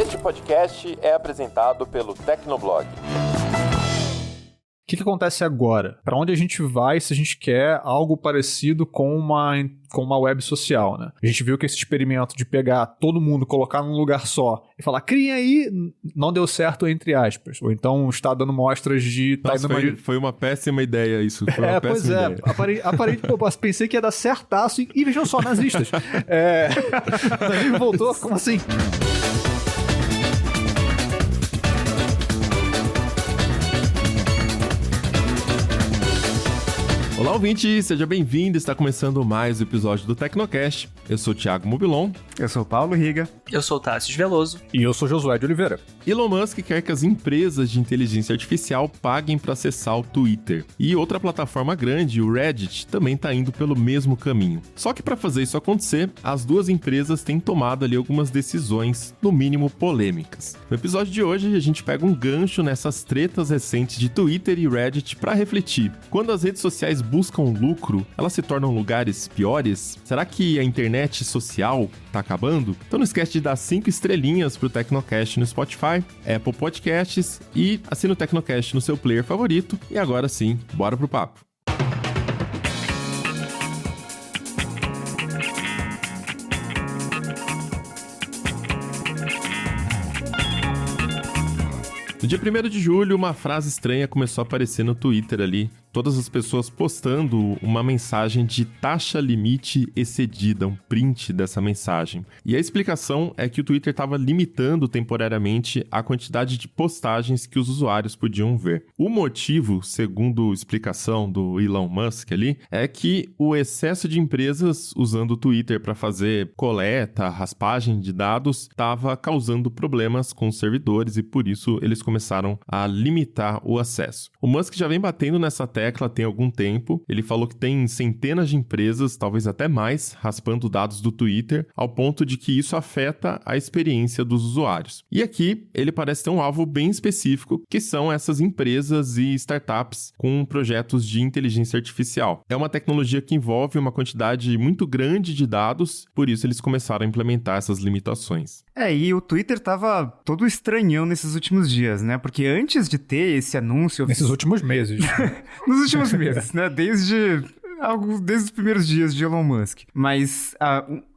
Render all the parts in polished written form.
Este podcast é apresentado pelo Tecnoblog. O que acontece agora? Para onde a gente vai se a gente quer algo parecido com uma web social, né? A gente viu que esse experimento de pegar todo mundo, colocar num lugar só e falar, criem aí, não deu certo, entre aspas. Ou então está dando mostras de... Nossa, foi uma péssima ideia isso. Foi uma péssima ideia. Aparentemente, eu pensei que ia dar certaço e vejam só, nazistas. Daí voltou, como assim? Olá, ouvinte, seja bem-vindo, está começando mais um episódio do Tecnocast. Eu sou o Thiago Mobilon. Eu sou o Paulo Riga. Eu sou o Tássio Veloso. E eu sou Josué de Oliveira. Elon Musk quer que as empresas de inteligência artificial paguem para acessar o Twitter. E outra plataforma grande, o Reddit, também está indo pelo mesmo caminho. Só que para fazer isso acontecer, as duas empresas têm tomado ali algumas decisões, no mínimo polêmicas. No episódio de hoje, a gente pega um gancho nessas tretas recentes de Twitter e Reddit para refletir. Quando as redes sociais buscam lucro, elas se tornam lugares piores? Será que a internet social tá acabando? Então não esquece de dar 5 estrelinhas pro Tecnocast no Spotify, Apple Podcasts e assina o Tecnocast no seu player favorito. E agora sim, bora pro papo. No dia 1º de julho, uma frase estranha começou a aparecer no Twitter ali. Todas as pessoas postando uma mensagem de taxa limite excedida, um print dessa mensagem. E a explicação é que o Twitter estava limitando temporariamente a quantidade de postagens que os usuários podiam ver. O motivo, segundo a explicação do Elon Musk ali, é que o excesso de empresas usando o Twitter para fazer coleta, raspagem de dados, estava causando problemas com os servidores e por isso eles começaram a limitar o acesso. O Musk já vem batendo nessa tecla tem algum tempo. Ele falou que tem centenas de empresas, talvez até mais, raspando dados do Twitter, ao ponto de que isso afeta a experiência dos usuários. E aqui, ele parece ter um alvo bem específico, que são essas empresas e startups com projetos de inteligência artificial. É uma tecnologia que envolve uma quantidade muito grande de dados, por isso eles começaram a implementar essas limitações. E o Twitter tava todo estranhão nesses últimos dias, né? Porque antes de ter esse anúncio... Nesses últimos meses. Nos últimos meses, né? Desde os primeiros dias de Elon Musk. Mas...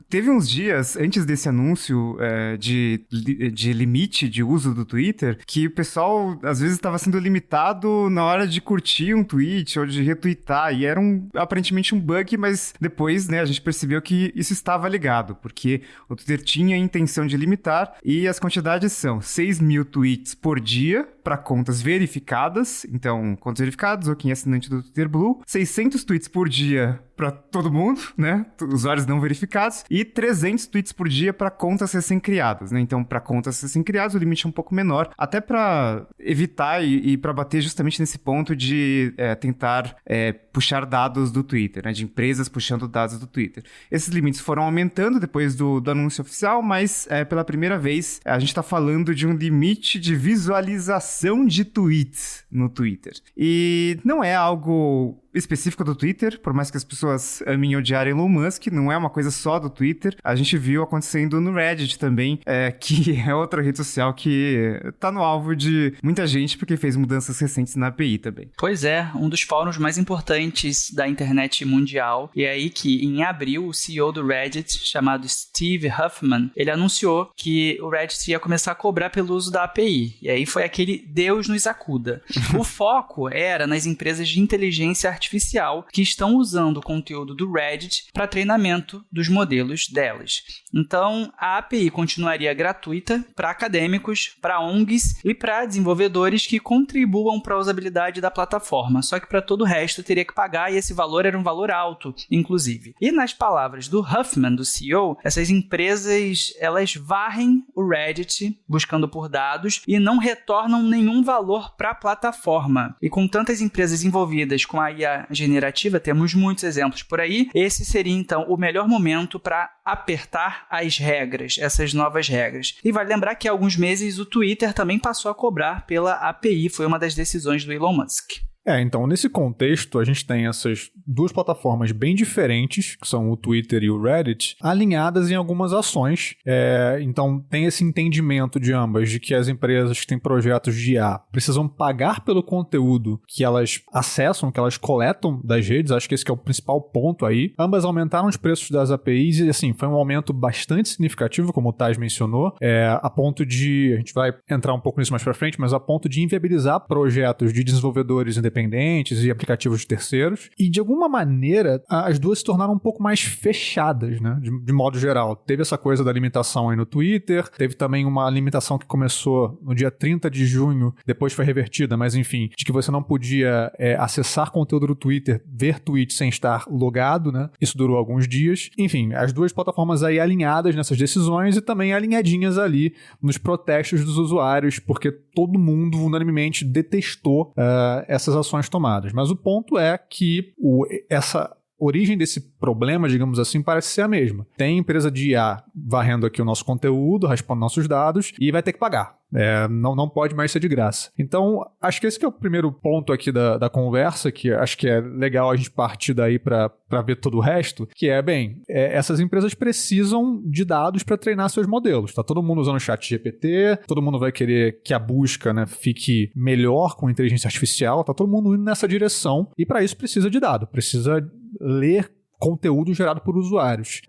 Teve uns dias, antes desse anúncio de limite de uso do Twitter, que o pessoal, às vezes, estava sendo limitado na hora de curtir um tweet ou de retweetar, e era aparentemente um bug, mas depois, né, a gente percebeu que isso estava ligado, porque o Twitter tinha a intenção de limitar, e as quantidades são 6.000 tweets por dia para contas verificadas, então, contas verificadas ou quem é assinante do Twitter Blue, 600 tweets por dia para todo mundo, né, usuários não verificados, e 300 tweets por dia para contas recém-criadas, né? Então, para contas recém-criadas, o limite é um pouco menor, até para evitar e para bater justamente nesse ponto de tentar puxar dados do Twitter, né? De empresas puxando dados do Twitter. Esses limites foram aumentando depois do anúncio oficial, mas pela primeira vez a gente está falando de um limite de visualização de tweets no Twitter. E não é algo específico do Twitter, por mais que as pessoas amem odiar Elon Musk, não é uma coisa só do Twitter. A gente viu acontecendo no Reddit também, que é outra rede social que tá no alvo de muita gente, porque fez mudanças recentes na API também. Pois é, um dos fóruns mais importantes da internet mundial, e é aí que, em abril, o CEO do Reddit, chamado Steve Huffman, ele anunciou que o Reddit ia começar a cobrar pelo uso da API, e aí foi aquele Deus nos acuda. O foco era nas empresas de inteligência artificial que estão usando o conteúdo do Reddit para treinamento dos modelos delas. Então, a API continuaria gratuita para acadêmicos, para ONGs e para desenvolvedores que contribuam para a usabilidade da plataforma. Só que para todo o resto teria que pagar e esse valor era um valor alto, inclusive. E nas palavras do Huffman, do CEO, essas empresas elas varrem o Reddit buscando por dados e não retornam nenhum valor para a plataforma. E com tantas empresas envolvidas com a IA generativa, temos muitos exemplos por aí, esse seria então o melhor momento para apertar as regras, essas novas regras. E vale lembrar que há alguns meses o Twitter também passou a cobrar pela API, foi uma das decisões do Elon Musk. Então, nesse contexto, a gente tem essas duas plataformas bem diferentes, que são o Twitter e o Reddit, alinhadas em algumas ações. Então, tem esse entendimento de ambas, de que as empresas que têm projetos de IA precisam pagar pelo conteúdo que elas acessam, que elas coletam das redes. Acho que esse que é o principal ponto aí. Ambas aumentaram os preços das APIs e, assim, foi um aumento bastante significativo, como o Taz mencionou, a ponto de, a gente vai entrar um pouco nisso mais pra frente, mas a ponto de inviabilizar projetos de desenvolvedores independentes e aplicativos de terceiros, e de alguma maneira as duas se tornaram um pouco mais fechadas, né? De modo geral. Teve essa coisa da limitação aí no Twitter, teve também uma limitação que começou no dia 30 de junho, depois foi revertida, mas enfim, de que você não podia acessar conteúdo do Twitter, ver tweets sem estar logado, né? Isso durou alguns dias. Enfim, as duas plataformas aí alinhadas nessas decisões e também alinhadinhas ali nos protestos dos usuários, porque todo mundo unanimemente detestou essas ações tomadas. Mas o ponto é que essa origem desse problema, digamos assim, parece ser a mesma. Tem empresa de IA varrendo aqui o nosso conteúdo, raspando nossos dados e vai ter que pagar. Não pode mais ser de graça. Então, acho que esse que é o primeiro ponto aqui da conversa, que acho que é legal a gente partir daí para ver todo o resto, que essas empresas precisam de dados para treinar seus modelos. Tá todo mundo usando o ChatGPT, todo mundo vai querer que a busca, né, fique melhor com inteligência artificial, tá todo mundo indo nessa direção, e para isso precisa de dado, precisa ler conteúdo gerado por usuários.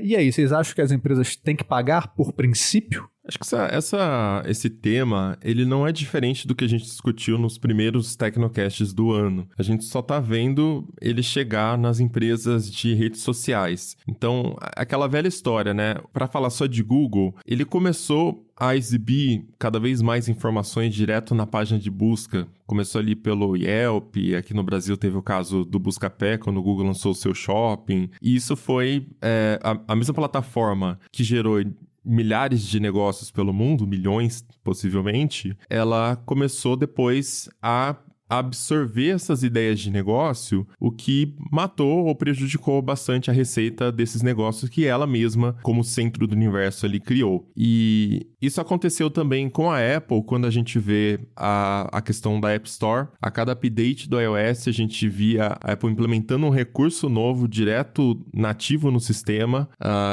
E aí, vocês acham que as empresas têm que pagar por princípio? Acho que esse tema, ele não é diferente do que a gente discutiu nos primeiros Tecnocasts do ano. A gente só tá vendo ele chegar nas empresas de redes sociais. Então, aquela velha história, né? Para falar só de Google, ele começou a exibir cada vez mais informações direto na página de busca. Começou ali pelo Yelp, aqui no Brasil teve o caso do Buscapé, quando o Google lançou o seu shopping. E isso foi a mesma plataforma que gerou milhares de negócios pelo mundo, milhões possivelmente, ela começou depois a absorver essas ideias de negócio, o que matou ou prejudicou bastante a receita desses negócios que ela mesma, como centro do universo, ali criou. E isso aconteceu também com a Apple, quando a gente vê a questão da App Store. A cada update do iOS, a gente via a Apple implementando um recurso novo, direto nativo no sistema,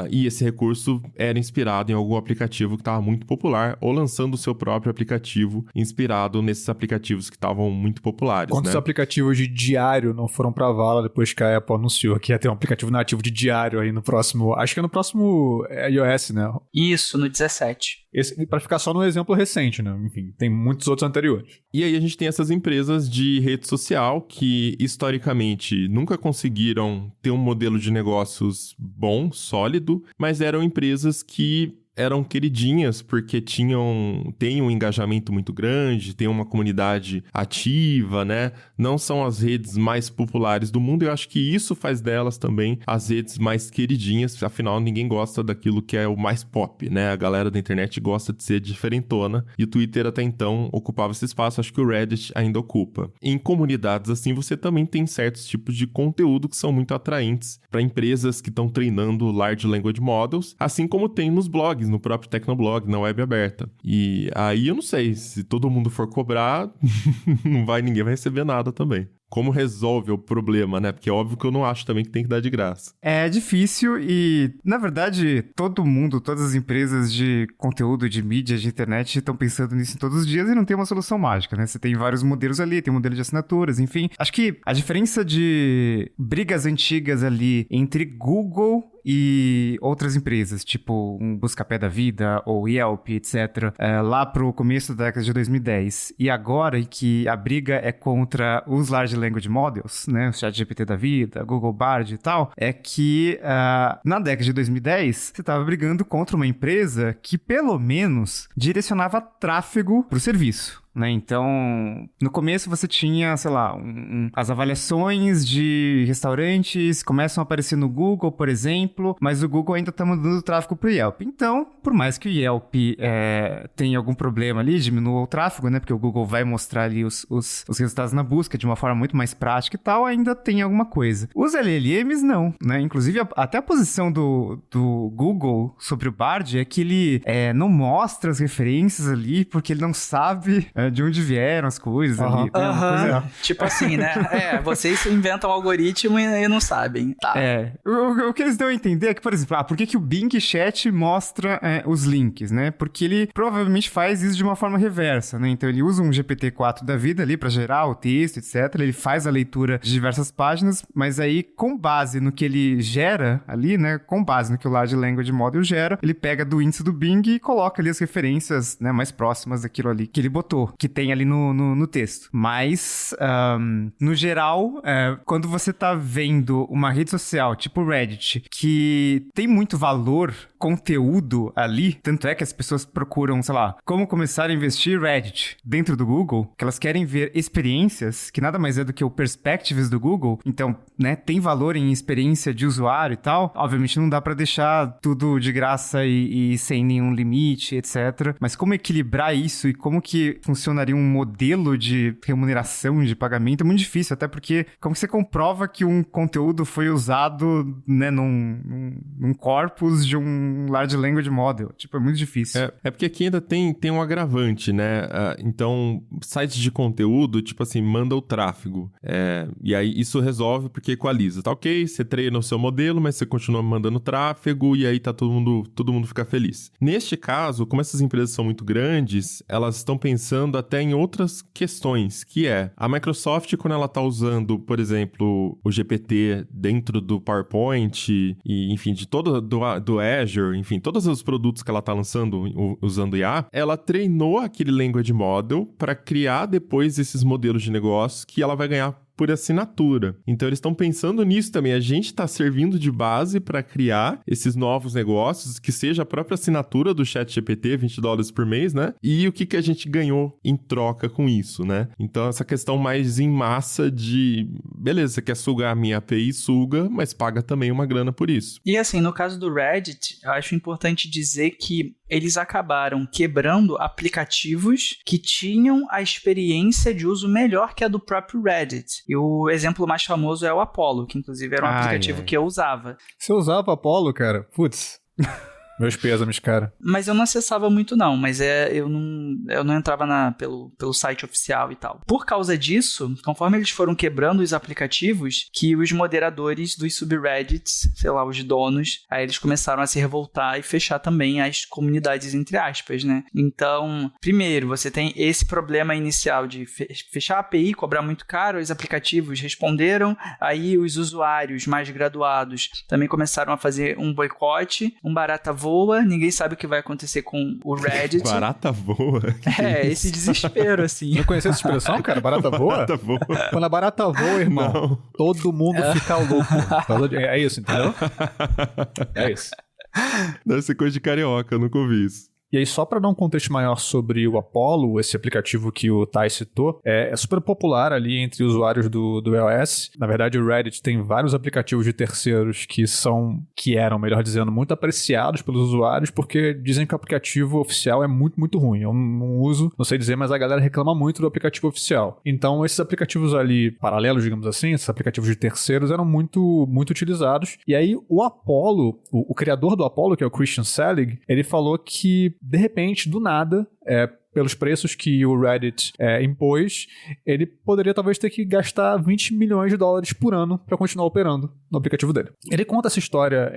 e esse recurso era inspirado em algum aplicativo que estava muito popular, ou lançando o seu próprio aplicativo inspirado nesses aplicativos que estavam muito populares. Quantos aplicativos de diário não foram pra vala depois que a Apple anunciou que ia ter um aplicativo nativo de diário aí no próximo... Acho que é no próximo iOS, né? Isso, no 17. Esse, pra ficar só no exemplo recente, né? Enfim, tem muitos outros anteriores. E aí a gente tem essas empresas de rede social que, historicamente, nunca conseguiram ter um modelo de negócios bom, sólido, mas eram empresas que eram queridinhas porque têm um engajamento muito grande, tem uma comunidade ativa, né? Não são as redes mais populares do mundo. Eu acho que isso faz delas também as redes mais queridinhas. Afinal, ninguém gosta daquilo que é o mais pop, né? A galera da internet gosta de ser diferentona. E o Twitter até então ocupava esse espaço. Acho que o Reddit ainda ocupa. Em comunidades assim, você também tem certos tipos de conteúdo que são muito atraentes para empresas que estão treinando Large Language Models, assim como tem nos blogs, no próprio Tecnoblog, na web aberta. E aí eu não sei, se todo mundo for cobrar, ninguém vai receber nada também. Como resolve o problema, né? Porque é óbvio que eu não acho também que tem que dar de graça. É difícil e, na verdade, todo mundo, todas as empresas de conteúdo, de mídia, de internet estão pensando nisso todos os dias e não tem uma solução mágica, né? Você tem vários modelos ali, tem um modelo de assinaturas, enfim. Acho que a diferença de brigas antigas ali entre Google e outras empresas, tipo um Buscapé da vida ou Yelp, etc., lá pro começo da década de 2010 e agora em que a briga é contra os Large Language Models, né, o ChatGPT da vida, Google Bard e tal, é que na década de 2010 você estava brigando contra uma empresa que pelo menos direcionava tráfego pro serviço. Né? Então, no começo você tinha, sei lá, as avaliações de restaurantes começam a aparecer no Google, por exemplo, mas o Google ainda está mandando o tráfego para o Yelp. Então, por mais que o Yelp tenha algum problema ali, diminua o tráfego, né? Porque o Google vai mostrar ali os resultados na busca de uma forma muito mais prática e tal, ainda tem alguma coisa. Os LLMs não, né? Inclusive, até a posição do Google sobre o Bard é que ele não mostra as referências ali, porque ele não sabe de onde vieram as coisas ali. Né? Uma coisa... Tipo assim, né? Vocês inventam um algoritmo e não sabem. Tá. O que eles dão a entender é que, por exemplo, por que o Bing Chat mostra os links, né? Porque ele provavelmente faz isso de uma forma reversa, né? Então ele usa um GPT-4 da vida ali pra gerar o texto, etc. Ele faz a leitura de diversas páginas, mas aí, com base no que ele gera ali, né? Com base no que o Large Language Model gera, ele pega do índice do Bing e coloca ali as referências, né, mais próximas daquilo ali que ele botou, que tem ali no texto. Mas, no geral, quando você tá vendo uma rede social, tipo o Reddit, que tem muito valor, conteúdo ali, tanto é que as pessoas procuram, sei lá, como começar a investir Reddit dentro do Google, que elas querem ver experiências, que nada mais é do que o Perspectives do Google, então, né, tem valor em experiência de usuário e tal. Obviamente não dá pra deixar tudo de graça e sem nenhum limite, etc. Mas como equilibrar isso e como que funcionaria um modelo de remuneração, de pagamento, é muito difícil, até porque como que você comprova que um conteúdo foi usado, né, num corpus de um Large Language Model? Tipo, é muito difícil. É porque aqui ainda tem um agravante, né? Então, sites de conteúdo, tipo assim, manda o tráfego. E aí isso resolve porque equaliza. Tá ok, você treina o seu modelo, mas você continua mandando tráfego e aí tá todo mundo fica feliz. Neste caso, como essas empresas são muito grandes, elas estão pensando até em outras questões, que é a Microsoft, quando ela tá usando, por exemplo, o GPT dentro do PowerPoint e, enfim, de todo do Azure, enfim, todos os produtos que ela tá lançando usando IA, ela treinou aquele language model para criar depois esses modelos de negócio que ela vai ganhar por assinatura. Então eles estão pensando nisso também. A gente está servindo de base para criar esses novos negócios, que seja a própria assinatura do ChatGPT, $20 por mês, né? E o que a gente ganhou em troca com isso, né? Então essa questão mais em massa de, beleza, você quer sugar a minha API, suga, mas paga também uma grana por isso. E assim, no caso do Reddit, eu acho importante dizer que eles acabaram quebrando aplicativos que tinham a experiência de uso melhor que a do próprio Reddit. E o exemplo mais famoso é o Apollo, que inclusive era um aplicativo que eu usava. Você usava Apollo, cara? Putz... Meus pêsames, cara. Mas eu não acessava muito não, mas eu não entrava pelo site oficial e tal. Por causa disso, conforme eles foram quebrando os aplicativos, que os moderadores dos subreddits, sei lá, os donos, aí eles começaram a se revoltar e fechar também as comunidades, entre aspas, né? Então, primeiro, você tem esse problema inicial de fechar a API, cobrar muito caro, os aplicativos responderam, aí os usuários mais graduados também começaram a fazer um boicote, um barata voa, ninguém sabe o que vai acontecer com o Reddit. Barata voa? Esse desespero, assim. Não conhecia essa expressão, cara? Barata voa? Barata voa. Quando a barata voa, irmão, não. Todo mundo fica louco. É isso, entendeu? É isso. Deve ser coisa de carioca, eu nunca ouvi isso. E aí, só para dar um contexto maior sobre o Apollo, esse aplicativo que o Thay citou, é super popular ali entre usuários do iOS. Na verdade, o Reddit tem vários aplicativos de terceiros que eram, melhor dizendo, muito apreciados pelos usuários, porque dizem que o aplicativo oficial é muito, muito ruim. Eu não uso, não sei dizer, mas a galera reclama muito do aplicativo oficial. Então, esses aplicativos ali, paralelos, digamos assim, esses aplicativos de terceiros eram muito, muito utilizados. E aí, o Apollo, o criador do Apollo, que é o Christian Selig, ele falou que de repente, do nada, pelos preços que o Reddit impôs, ele poderia talvez ter que gastar $20 milhões por ano para continuar operando no aplicativo dele. Ele conta essa história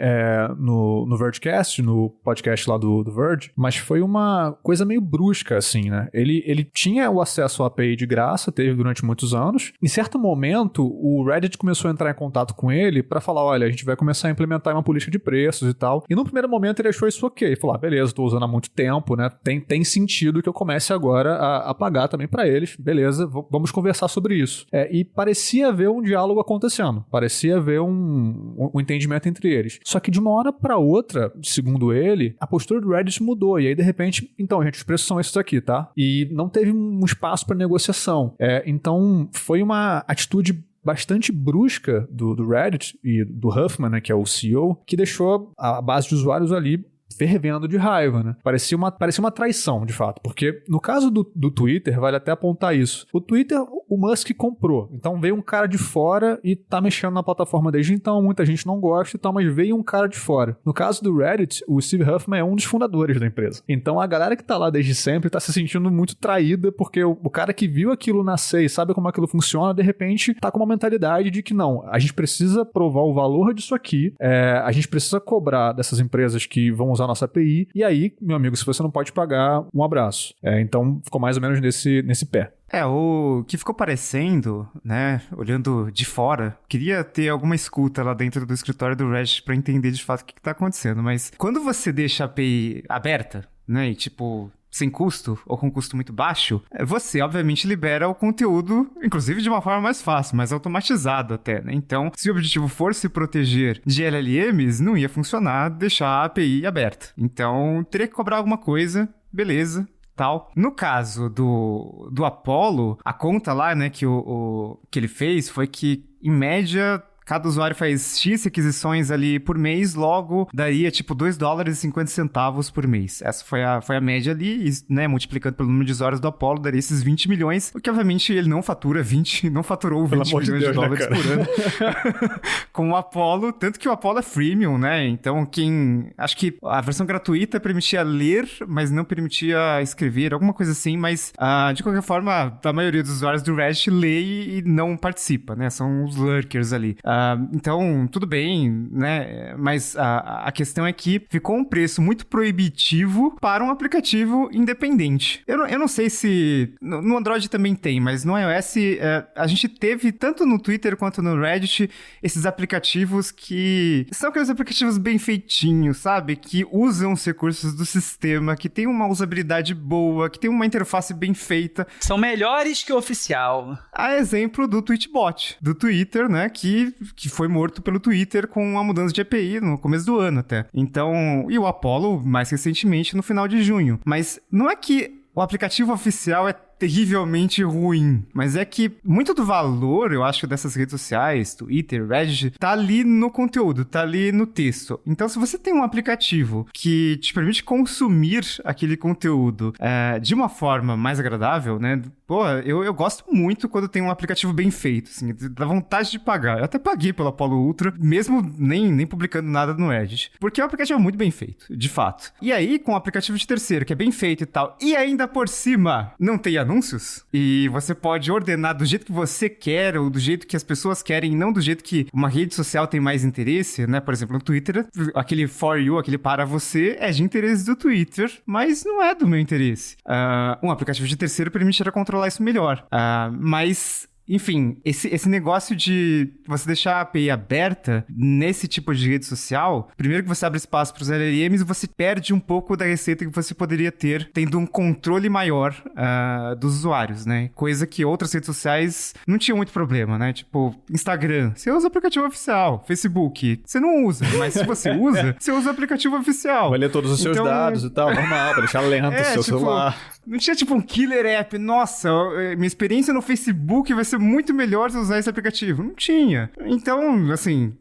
no Vergecast, no podcast lá do Verge, mas foi uma coisa meio brusca, assim, né? Ele tinha o acesso à API de graça, teve durante muitos anos. Em certo momento, o Reddit começou a entrar em contato com ele para falar, olha, a gente vai começar a implementar uma política de preços e tal. E no primeiro momento ele achou isso ok. Ele falou, beleza, tô usando há muito tempo, né? Tem sentido que eu comece agora a pagar também para eles. Beleza, vamos conversar sobre isso. E parecia haver um diálogo acontecendo. Parecia haver um entendimento entre eles. Só que de uma hora para outra, segundo ele, a postura do Reddit mudou. E aí, de repente, então, gente, os preços são esses aqui, tá? E não teve um espaço para negociação. Então, foi uma atitude bastante brusca do Reddit e do Huffman, né, que é o CEO, que deixou a base de usuários ali fervendo de raiva, né? Parecia uma traição, de fato, porque no caso do Twitter, vale até apontar isso. O Twitter, o Musk comprou. Então veio um cara de fora e tá mexendo na plataforma desde então, muita gente não gosta e tal, mas veio um cara de fora. No caso do Reddit, o Steve Huffman é um dos fundadores da empresa. Então a galera que tá lá desde sempre tá se sentindo muito traída, porque o cara que viu aquilo nascer e sabe como aquilo funciona, de repente tá com uma mentalidade de que não, a gente precisa provar o valor disso aqui, a gente precisa cobrar dessas empresas que vão usar a nossa API, e aí, meu amigo, se você não pode pagar, um abraço. Então ficou mais ou menos nesse pé. O que ficou parecendo, né, olhando de fora, queria ter alguma escuta lá dentro do escritório do Reddit pra entender de fato o que tá acontecendo, mas quando você deixa a API aberta, né, e tipo, sem custo ou com custo muito baixo, você obviamente libera o conteúdo, inclusive de uma forma mais fácil, mais automatizada até, né? Então, se o objetivo for se proteger de LLMs, não ia funcionar deixar a API aberta. Então, teria que cobrar alguma coisa, beleza. Tal. No caso do Apollo, a conta lá, né, que ele fez foi que, em média, cada usuário faz X aquisições ali por mês, logo daria tipo $2,50 por mês. Essa foi a média ali, e, né, multiplicando pelo número de usuários do Apollo, daria esses 20 milhões, o que obviamente ele não faturou 20 milhões de dólares por ano com o Apollo, tanto que o Apollo é freemium, né? Então acho que a versão gratuita permitia ler, mas não permitia escrever, alguma coisa assim, mas de qualquer forma, a maioria dos usuários do Reddit lê e não participa, né? São os lurkers ali. Então, tudo bem, né? Mas a questão é que ficou um preço muito proibitivo para um aplicativo independente. Eu não sei se... No Android também tem, mas no iOS a gente teve, tanto no Twitter quanto no Reddit, esses aplicativos que são aqueles aplicativos bem feitinhos, sabe? Que usam os recursos do sistema, que tem uma usabilidade boa, que tem uma interface bem feita. São melhores que o oficial. A exemplo do Tweetbot, do Twitter, né? Que foi morto pelo Twitter com a mudança de API no começo do ano até. Então, e o Apollo mais recentemente no final de junho. Mas não é que o aplicativo oficial é terrivelmente ruim, mas é que muito do valor, eu acho, dessas redes sociais, Twitter, Reddit, tá ali no conteúdo, tá ali no texto. Então, se você tem um aplicativo que te permite consumir aquele conteúdo de uma forma mais agradável, né? Pô, eu gosto muito quando tem um aplicativo bem feito, assim, dá vontade de pagar. Eu até paguei pelo Apollo Ultra, mesmo nem publicando nada no Reddit, porque é um aplicativo muito bem feito, de fato. E aí, com um aplicativo de terceiro, que é bem feito e tal, e ainda por cima não tem anúncios, e você pode ordenar do jeito que você quer, ou do jeito que as pessoas querem, e não do jeito que uma rede social tem mais interesse, né? Por exemplo, no Twitter, aquele for you, aquele para você, é de interesse do Twitter, mas não é do meu interesse. Um aplicativo de terceiro permitirá controlar isso melhor. Mas... Enfim, esse negócio de você deixar a API aberta nesse tipo de rede social, primeiro que você abre espaço para os LLMs, você perde um pouco da receita que você poderia ter tendo um controle maior dos usuários, né? Coisa que outras redes sociais não tinham muito problema, né? Tipo, Instagram, você usa o aplicativo oficial. Facebook, você não usa, mas se você usa, você usa o aplicativo oficial. Vai ler todos os seus dados e tal, normal, pra deixar lento o seu celular. Não tinha tipo um killer app, nossa, minha experiência no Facebook vai ser muito melhor se eu usar esse aplicativo. Não tinha. Então, assim...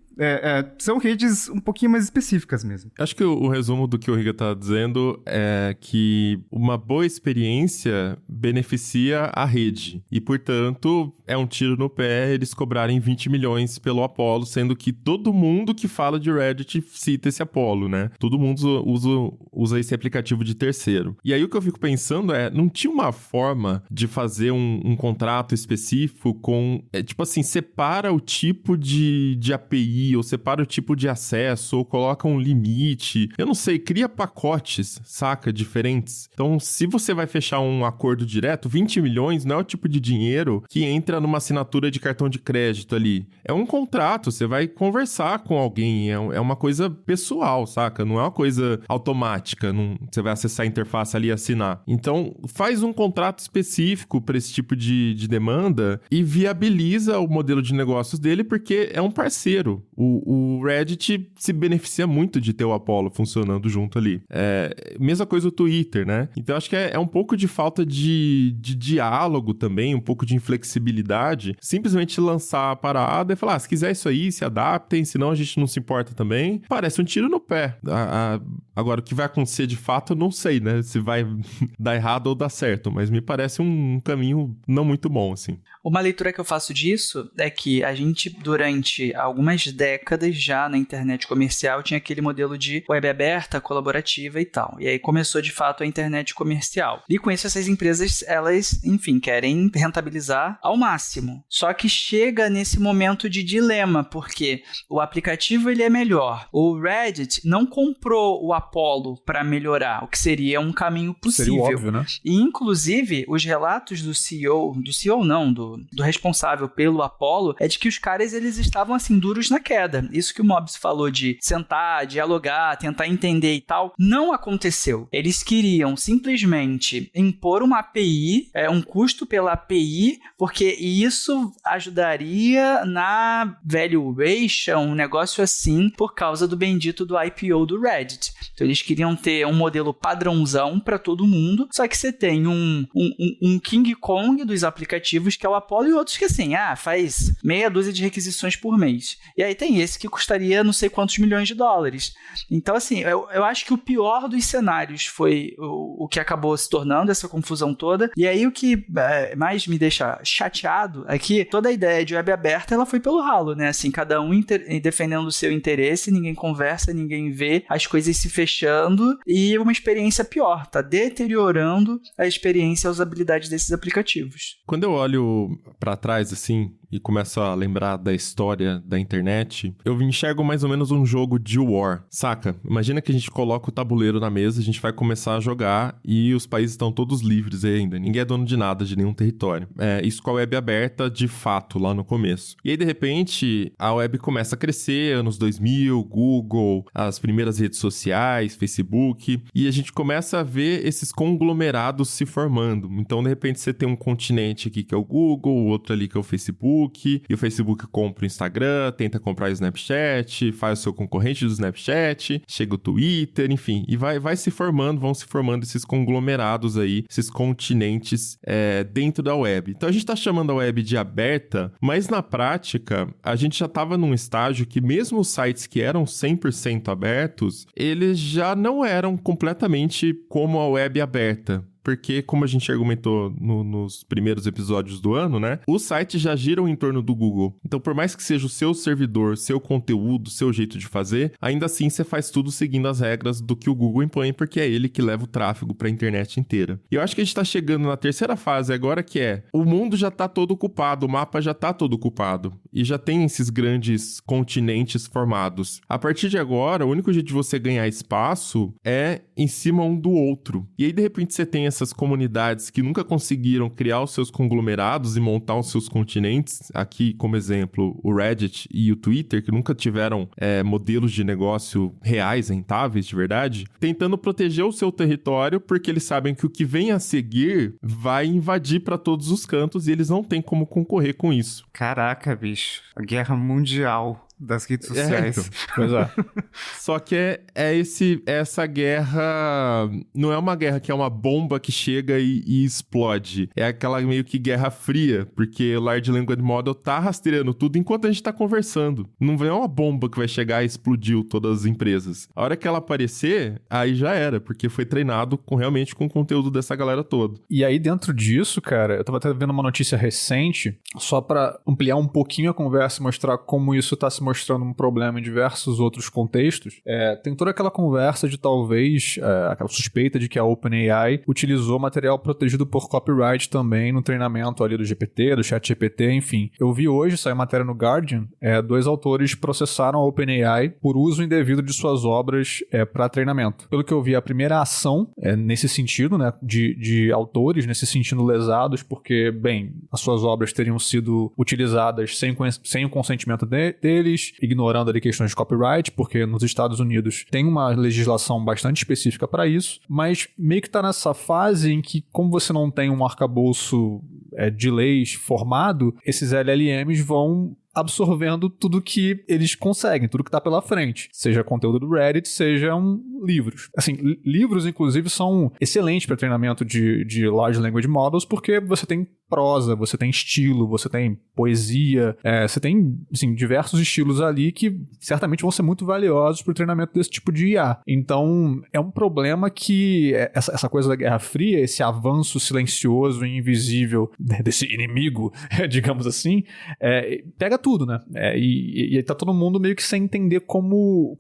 são redes um pouquinho mais específicas mesmo. Acho que o resumo do que o Riga tá dizendo é que uma boa experiência beneficia a rede. E, portanto, é um tiro no pé eles cobrarem 20 milhões pelo Apollo, sendo que todo mundo que fala de Reddit cita esse Apollo, né? Todo mundo usa esse aplicativo de terceiro. E aí o que eu fico pensando não tinha uma forma de fazer um contrato específico com... tipo assim, separa o tipo de API, ou separa o tipo de acesso, ou coloca um limite. Eu não sei, cria pacotes, saca? Diferentes. Então, se você vai fechar um acordo direto, 20 milhões não é o tipo de dinheiro que entra numa assinatura de cartão de crédito ali. É um contrato, você vai conversar com alguém, é uma coisa pessoal, saca? Não é uma coisa automática, você vai acessar a interface ali e assinar. Então, faz um contrato específico para esse tipo de demanda e viabiliza o modelo de negócios dele, porque é um parceiro. O Reddit se beneficia muito de ter o Apollo funcionando junto ali. Mesma coisa o Twitter, né? Então, acho que é um pouco de falta de diálogo também, um pouco de inflexibilidade. Simplesmente lançar a parada e falar, se quiser isso aí, se adaptem, senão a gente não se importa também. Parece um tiro no pé. Agora, o que vai acontecer de fato, eu não sei, né? Se vai dar errado ou dar certo, mas me parece um caminho não muito bom, assim. Uma leitura que eu faço disso é que a gente, durante algumas décadas já na internet comercial, tinha aquele modelo de web aberta, colaborativa e tal. E aí começou, de fato, a internet comercial. E com isso, essas empresas, elas, enfim, querem rentabilizar ao máximo. Só que chega nesse momento de dilema, porque o aplicativo ele é melhor. O Reddit não comprou o Apollo para melhorar, o que seria um caminho possível. Seria óbvio, né? E, inclusive, os relatos do CEO não, do responsável pelo Apollo, é de que os caras, eles estavam, assim, duros na queda. Isso que o Mobs falou de sentar, dialogar, tentar entender e tal, não aconteceu. Eles queriam simplesmente impor uma API, um custo pela API, porque isso ajudaria na valuation, um negócio assim, por causa do bendito do IPO do Reddit. Então, eles queriam ter um modelo padrãozão para todo mundo, só que você tem um King Kong dos aplicativos, que é o Apollo, e outros que, assim, faz meia dúzia de requisições por mês. E aí tem esse que custaria não sei quantos milhões de dólares. Então, assim, eu acho que o pior dos cenários foi o que acabou se tornando essa confusão toda. E aí o que mais me deixa chateado é que toda a ideia de web aberta, ela foi pelo ralo, né? Assim, cada um defendendo o seu interesse, ninguém conversa, ninguém vê, as coisas se fechando e uma experiência pior, tá deteriorando a experiência e a usabilidade desses aplicativos. Quando eu olho pra trás, assim, e começo a lembrar da história da internet, eu enxergo mais ou menos um jogo de war, saca? Imagina que a gente coloca o tabuleiro na mesa, a gente vai começar a jogar e os países estão todos livres ainda, ninguém é dono de nada, de nenhum território. Isso com a web aberta, de fato, lá no começo. E aí, de repente, a web começa a crescer, anos 2000, Google, as primeiras redes sociais, Facebook, e a gente começa a ver esses conglomerados se formando. Então, de repente, você tem um continente aqui que é o Google, o outro ali que é o Facebook, e o Facebook compra o Instagram, tenta comprar o Snapchat, faz o seu concorrente do Snapchat, chega o Twitter, enfim, e vão se formando esses conglomerados aí, esses continentes dentro da web. Então a gente tá chamando a web de aberta, mas na prática a gente já tava num estágio que mesmo os sites que eram 100% abertos, eles já não eram completamente como a web aberta. Porque, como a gente argumentou nos primeiros episódios do ano, né? Os sites já giram em torno do Google. Então, por mais que seja o seu servidor, seu conteúdo, seu jeito de fazer, ainda assim você faz tudo seguindo as regras do que o Google impõe, porque é ele que leva o tráfego para a internet inteira. E eu acho que a gente tá chegando na terceira fase agora, que o mundo já tá todo ocupado, o mapa já tá todo ocupado. E já tem esses grandes continentes formados. A partir de agora, o único jeito de você ganhar espaço é em cima um do outro. E aí, de repente, você tem essas comunidades que nunca conseguiram criar os seus conglomerados e montar os seus continentes, aqui como exemplo o Reddit e o Twitter, que nunca tiveram modelos de negócio reais, rentáveis de verdade, tentando proteger o seu território, porque eles sabem que o que vem a seguir vai invadir para todos os cantos e eles não têm como concorrer com isso. Caraca, bicho, a guerra mundial das redes sociais. Então, pois é. Só que essa guerra não é uma guerra que é uma bomba que chega e explode. É aquela meio que guerra fria, porque o Large Language Model tá rastreando tudo enquanto a gente tá conversando. Não é uma bomba que vai chegar e explodiu todas as empresas. A hora que ela aparecer, aí já era, porque foi treinado realmente com o conteúdo dessa galera toda. E aí, dentro disso, cara, eu tava até vendo uma notícia recente, só pra ampliar um pouquinho a conversa e mostrar como isso tá se mostrando um problema em diversos outros contextos. Tem toda aquela conversa de talvez, aquela suspeita de que a OpenAI utilizou material protegido por copyright também no treinamento ali do GPT, do ChatGPT, enfim. Eu vi hoje, saiu matéria no Guardian, 2 autores processaram a OpenAI por uso indevido de suas obras para treinamento. Pelo que eu vi, a primeira ação nesse sentido, né, de autores, nesse sentido lesados, porque, bem, as suas obras teriam sido utilizadas sem o consentimento deles, ignorando ali questões de copyright, porque nos Estados Unidos tem uma legislação bastante específica para isso, mas meio que tá nessa fase em que, como você não tem um arcabouço de leis formado, esses LLMs vão absorvendo tudo que eles conseguem, tudo que tá pela frente. Seja conteúdo do Reddit, sejam livros. Assim, livros, inclusive, são excelentes para treinamento de Large Language Models, porque você tem prosa, você tem estilo, você tem poesia, você tem, assim, diversos estilos ali que certamente vão ser muito valiosos para o treinamento desse tipo de IA. Então, é um problema que essa coisa da Guerra Fria, esse avanço silencioso e invisível desse inimigo, digamos assim, pega tudo, né? E tá todo mundo meio que sem entender como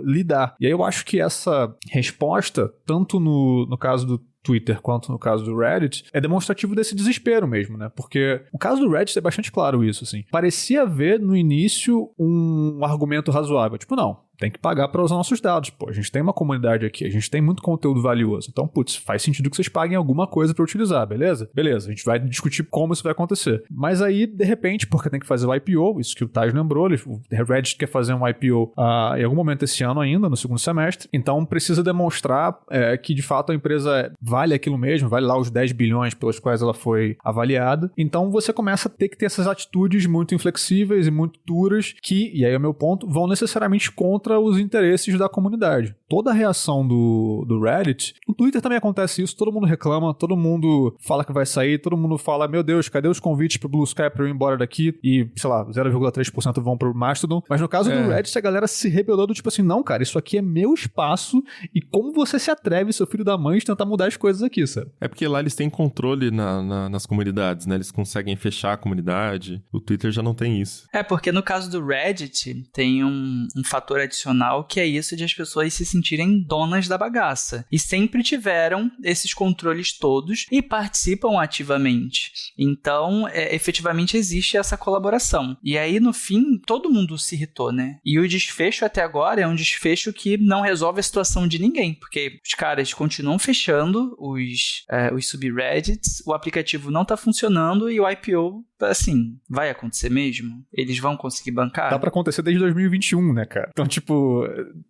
lidar. E aí eu acho que essa resposta, tanto no caso do Twitter quanto no caso do Reddit, é demonstrativo desse desespero mesmo, né? Porque o caso do Reddit é bastante claro isso, assim. Parecia haver no início um argumento razoável. Tipo, não, tem que pagar para usar nossos dados, pô. A gente tem uma comunidade aqui, a gente tem muito conteúdo valioso. Então, putz, faz sentido que vocês paguem alguma coisa para utilizar, beleza? Beleza, a gente vai discutir como isso vai acontecer. Mas aí, de repente, porque tem que fazer o IPO, isso que o Taj lembrou, o Reddit quer fazer um IPO em algum momento esse ano ainda, no segundo semestre. Então, precisa demonstrar que, de fato, a empresa vale aquilo mesmo, vale lá os 10 bilhões pelos quais ela foi avaliada. Então, você começa a ter que ter essas atitudes muito inflexíveis e muito duras que, e aí é o meu ponto, vão necessariamente contra os interesses da comunidade. Toda a reação do Reddit, no Twitter também acontece isso, todo mundo reclama, todo mundo fala que vai sair, todo mundo fala, meu Deus, cadê os convites pro Blue Sky pra eu ir embora daqui? E, sei lá, 0,3% vão pro Mastodon. Mas no caso do Reddit, a galera se rebelou do tipo assim, não, cara, isso aqui é meu espaço e como você se atreve, seu filho da mãe, de tentar mudar as coisas aqui, sabe? É porque lá eles têm controle nas comunidades, né? Eles conseguem fechar a comunidade. O Twitter já não tem isso. Porque no caso do Reddit, tem um fator adicional que é isso de as pessoas se sentirem donas da bagaça. E sempre tiveram esses controles todos e participam ativamente. Então, efetivamente existe essa colaboração. E aí, no fim, todo mundo se irritou, né? E o desfecho até agora é um desfecho que não resolve a situação de ninguém, porque os caras continuam fechando os subreddits, o aplicativo não tá funcionando e o IPO, assim, vai acontecer mesmo? Eles vão conseguir bancar? Dá pra acontecer desde 2021, né, cara? Então, tipo,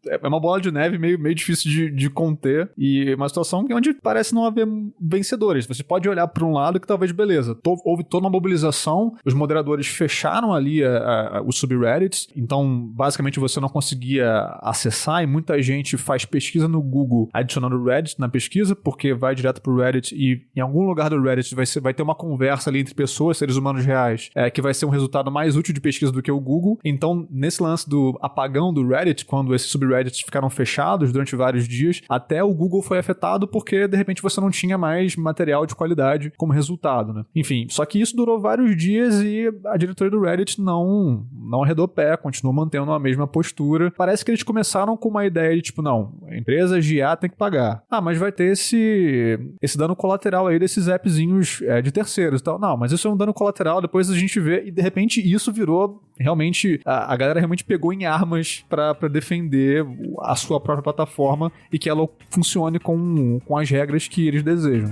é uma bola de neve meio difícil de conter e uma situação onde parece não haver vencedores. Você pode olhar pra um lado que talvez, beleza, houve toda uma mobilização, os moderadores fecharam ali os subreddits, então, basicamente, você não conseguia acessar e muita gente faz pesquisa no Google adicionando o Reddit na pesquisa, porque vai direto pro Reddit e em algum lugar do Reddit vai ter uma conversa ali entre pessoas, seres humanos reais, que vai ser um resultado mais útil de pesquisa do que o Google. Então, nesse lance do apagão do Reddit, quando esses subreddits ficaram fechados durante vários dias, até o Google foi afetado porque, de repente, você não tinha mais material de qualidade como resultado, né? Enfim, só que isso durou vários dias e a diretoria do Reddit não arredou o pé, continuou mantendo a mesma postura. Parece que eles começaram com uma ideia de, tipo, não, a empresa de IA tem que pagar. Mas vai ter esse dano colateral aí desses appzinhos de terceiros e tal. Não, mas isso é um dano colateral, depois a gente vê, e de repente isso virou realmente, a galera realmente pegou em armas pra defender a sua própria plataforma e que ela funcione com as regras que eles desejam.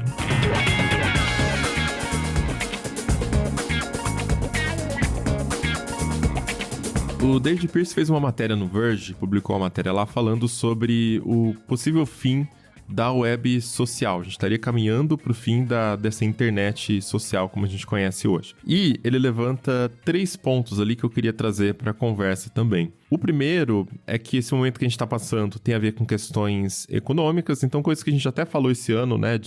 O David Pierce fez uma matéria no Verge, publicou uma matéria lá falando sobre o possível fim da web social. A gente estaria caminhando para o fim dessa internet social como a gente conhece hoje. E ele levanta 3 pontos ali que eu queria trazer para a conversa também. O primeiro é que esse momento que a gente está passando tem a ver com questões econômicas, então coisas que a gente até falou esse ano, né,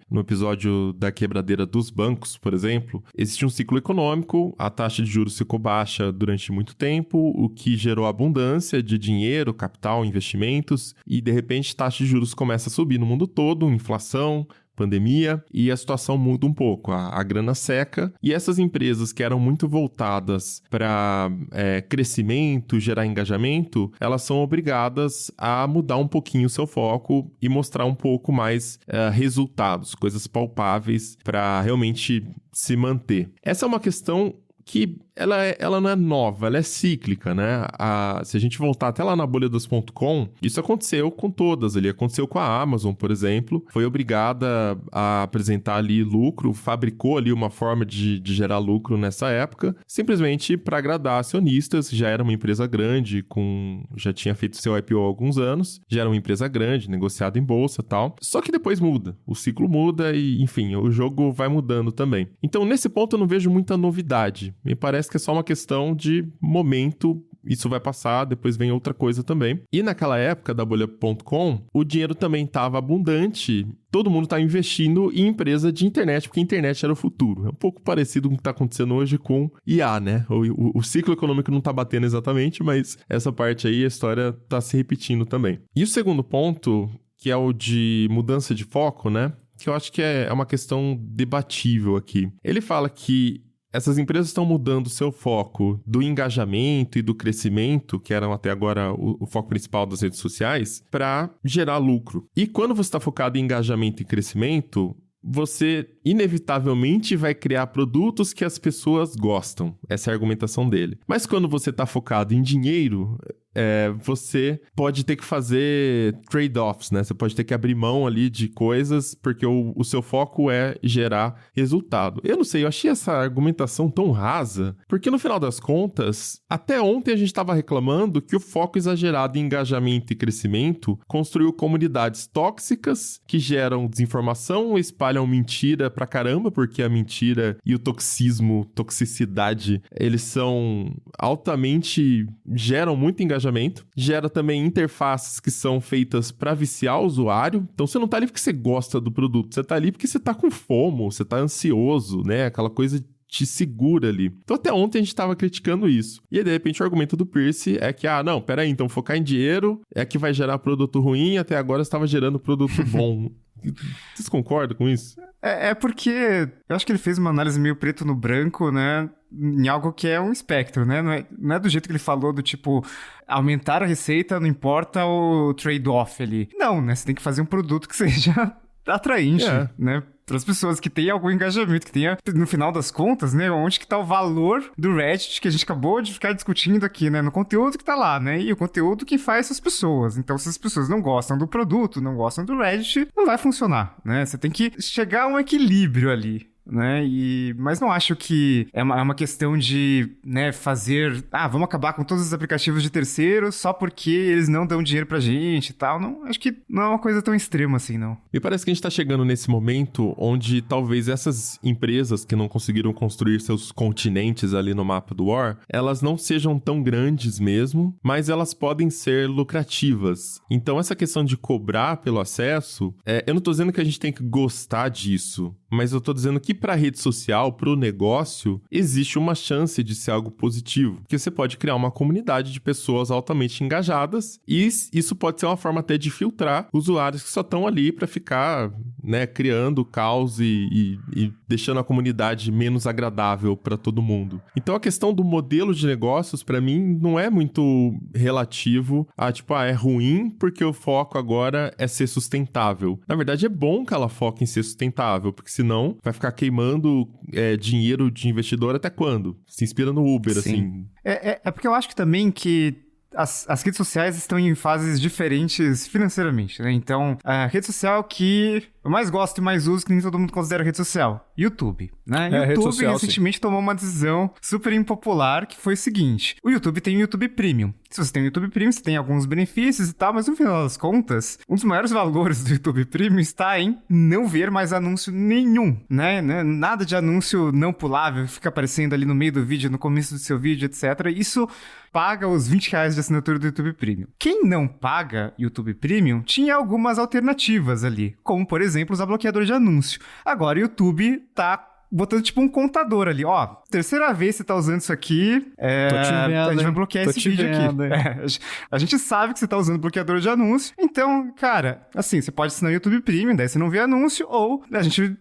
no episódio da quebradeira dos bancos, por exemplo, existe um ciclo econômico, a taxa de juros ficou baixa durante muito tempo, o que gerou abundância de dinheiro, capital, investimentos, e de repente a taxa de juros começa a subir no mundo todo, inflação, pandemia, e a situação muda um pouco, a grana seca, e essas empresas que eram muito voltadas para crescimento, gerar engajamento, elas são obrigadas a mudar um pouquinho o seu foco e mostrar um pouco mais resultados, coisas palpáveis para realmente se manter. Essa é uma questão que ela não é nova, ela é cíclica, né? Se a gente voltar até lá na bolha dos .com, isso aconteceu com todas ali. Aconteceu com a Amazon, por exemplo. Foi obrigada a apresentar ali lucro, fabricou ali uma forma de gerar lucro nessa época, simplesmente para agradar acionistas. Já era uma empresa grande, já tinha feito seu IPO há alguns anos, já era uma empresa grande, negociada em bolsa e tal. Só que depois muda, o ciclo muda e, enfim, o jogo vai mudando também. Então, nesse ponto, eu não vejo muita novidade. Me parece que é só uma questão de momento isso vai passar, depois vem outra coisa também. E naquela época da bolha.com, o dinheiro também estava abundante. Todo mundo está investindo em empresa de internet, porque a internet era o futuro. É um pouco parecido com o que está acontecendo hoje com IA, né? O ciclo econômico não está batendo exatamente, mas essa parte aí, a história está se repetindo também. E o segundo ponto, que é o de mudança de foco, né? Que eu acho que é uma questão debatível aqui. Ele fala que essas empresas estão mudando o seu foco do engajamento e do crescimento, que eram até agora o foco principal das redes sociais, para gerar lucro. E quando você está focado em engajamento e crescimento, você inevitavelmente vai criar produtos que as pessoas gostam. Essa é a argumentação dele. Mas quando você está focado em dinheiro, você pode ter que fazer trade-offs, né? Você pode ter que abrir mão ali de coisas, porque o seu foco é gerar resultado. Eu não sei, eu achei essa argumentação tão rasa, porque no final das contas, até ontem a gente estava reclamando que o foco exagerado em engajamento e crescimento construiu comunidades tóxicas que geram desinformação, espalham mentira pra caramba, porque a mentira e o toxicidade, eles são altamente... geram muito engajamento, gera também interfaces que são feitas para viciar o usuário. Então você não tá ali porque você gosta do produto, você tá ali porque você tá com fomo, você tá ansioso, né? Aquela coisa te segura ali. Então até ontem a gente tava criticando isso. E aí, de repente, o argumento do Pierce é que, não, peraí, então focar em dinheiro é que vai gerar produto ruim, até agora estava gerando produto bom. Vocês concordam com isso? É porque eu acho que ele fez uma análise meio preto no branco, né? Em algo que é um espectro, né? Não é do jeito que ele falou, do tipo, aumentar a receita, não importa o trade-off ali. Não, né? Você tem que fazer um produto que seja atraente, né? Para as pessoas, que tenha algum engajamento, que tenha, no final das contas, né? Onde que tá o valor do Reddit que a gente acabou de ficar discutindo aqui, né? No conteúdo que tá lá, né? E o conteúdo que faz essas pessoas. Então, se as pessoas não gostam do produto, não gostam do Reddit, não vai funcionar, né? Você tem que chegar a um equilíbrio ali, né? Mas não acho que é uma questão de, né, fazer... vamos acabar com todos os aplicativos de terceiros só porque eles não dão dinheiro pra gente e tal. Não, acho que não é uma coisa tão extrema assim, não. Me parece que a gente tá chegando nesse momento onde talvez essas empresas que não conseguiram construir seus continentes ali no mapa do War, elas não sejam tão grandes mesmo, mas elas podem ser lucrativas. Então essa questão de cobrar pelo acesso, eu não tô dizendo que a gente tem que gostar disso, mas eu tô dizendo que para a rede social, para o negócio, existe uma chance de ser algo positivo. Porque você pode criar uma comunidade de pessoas altamente engajadas e isso pode ser uma forma até de filtrar usuários que só estão ali para ficar, né, criando caos e deixando a comunidade menos agradável para todo mundo. Então a questão do modelo de negócios, para mim, não é muito relativo a, tipo, é ruim porque o foco agora é ser sustentável. Na verdade, é bom que ela foque em ser sustentável, porque senão vai ficar queimando dinheiro de investidor até quando? Se inspira no Uber, Sim. assim. É porque eu acho que também que as redes sociais estão em fases diferentes financeiramente, né? Então, a rede social que eu mais gosto e mais uso, que nem todo mundo considera rede social, YouTube, né? Rede YouTube social, recentemente tomou uma decisão super impopular, que foi o seguinte: o YouTube tem o YouTube Premium. Se você tem o YouTube Premium, você tem alguns benefícios e tal, mas no final das contas, um dos maiores valores do YouTube Premium está em não ver mais anúncio nenhum, né? Nada de anúncio não pulável, fica aparecendo ali no meio do vídeo, no começo do seu vídeo, etc. Isso paga os R$20 de assinatura do YouTube Premium. Quem não paga YouTube Premium tinha algumas alternativas ali, como, por exemplo, usar bloqueador de anúncio. Agora o YouTube tá botando tipo um contador ali, terceira vez que você tá usando isso aqui, Tô te vendo, a gente vai bloquear esse vídeo aqui. A gente sabe que você tá usando bloqueador de anúncio, então, cara, assim, você pode assinar o YouTube Premium, daí você não vê anúncio, ou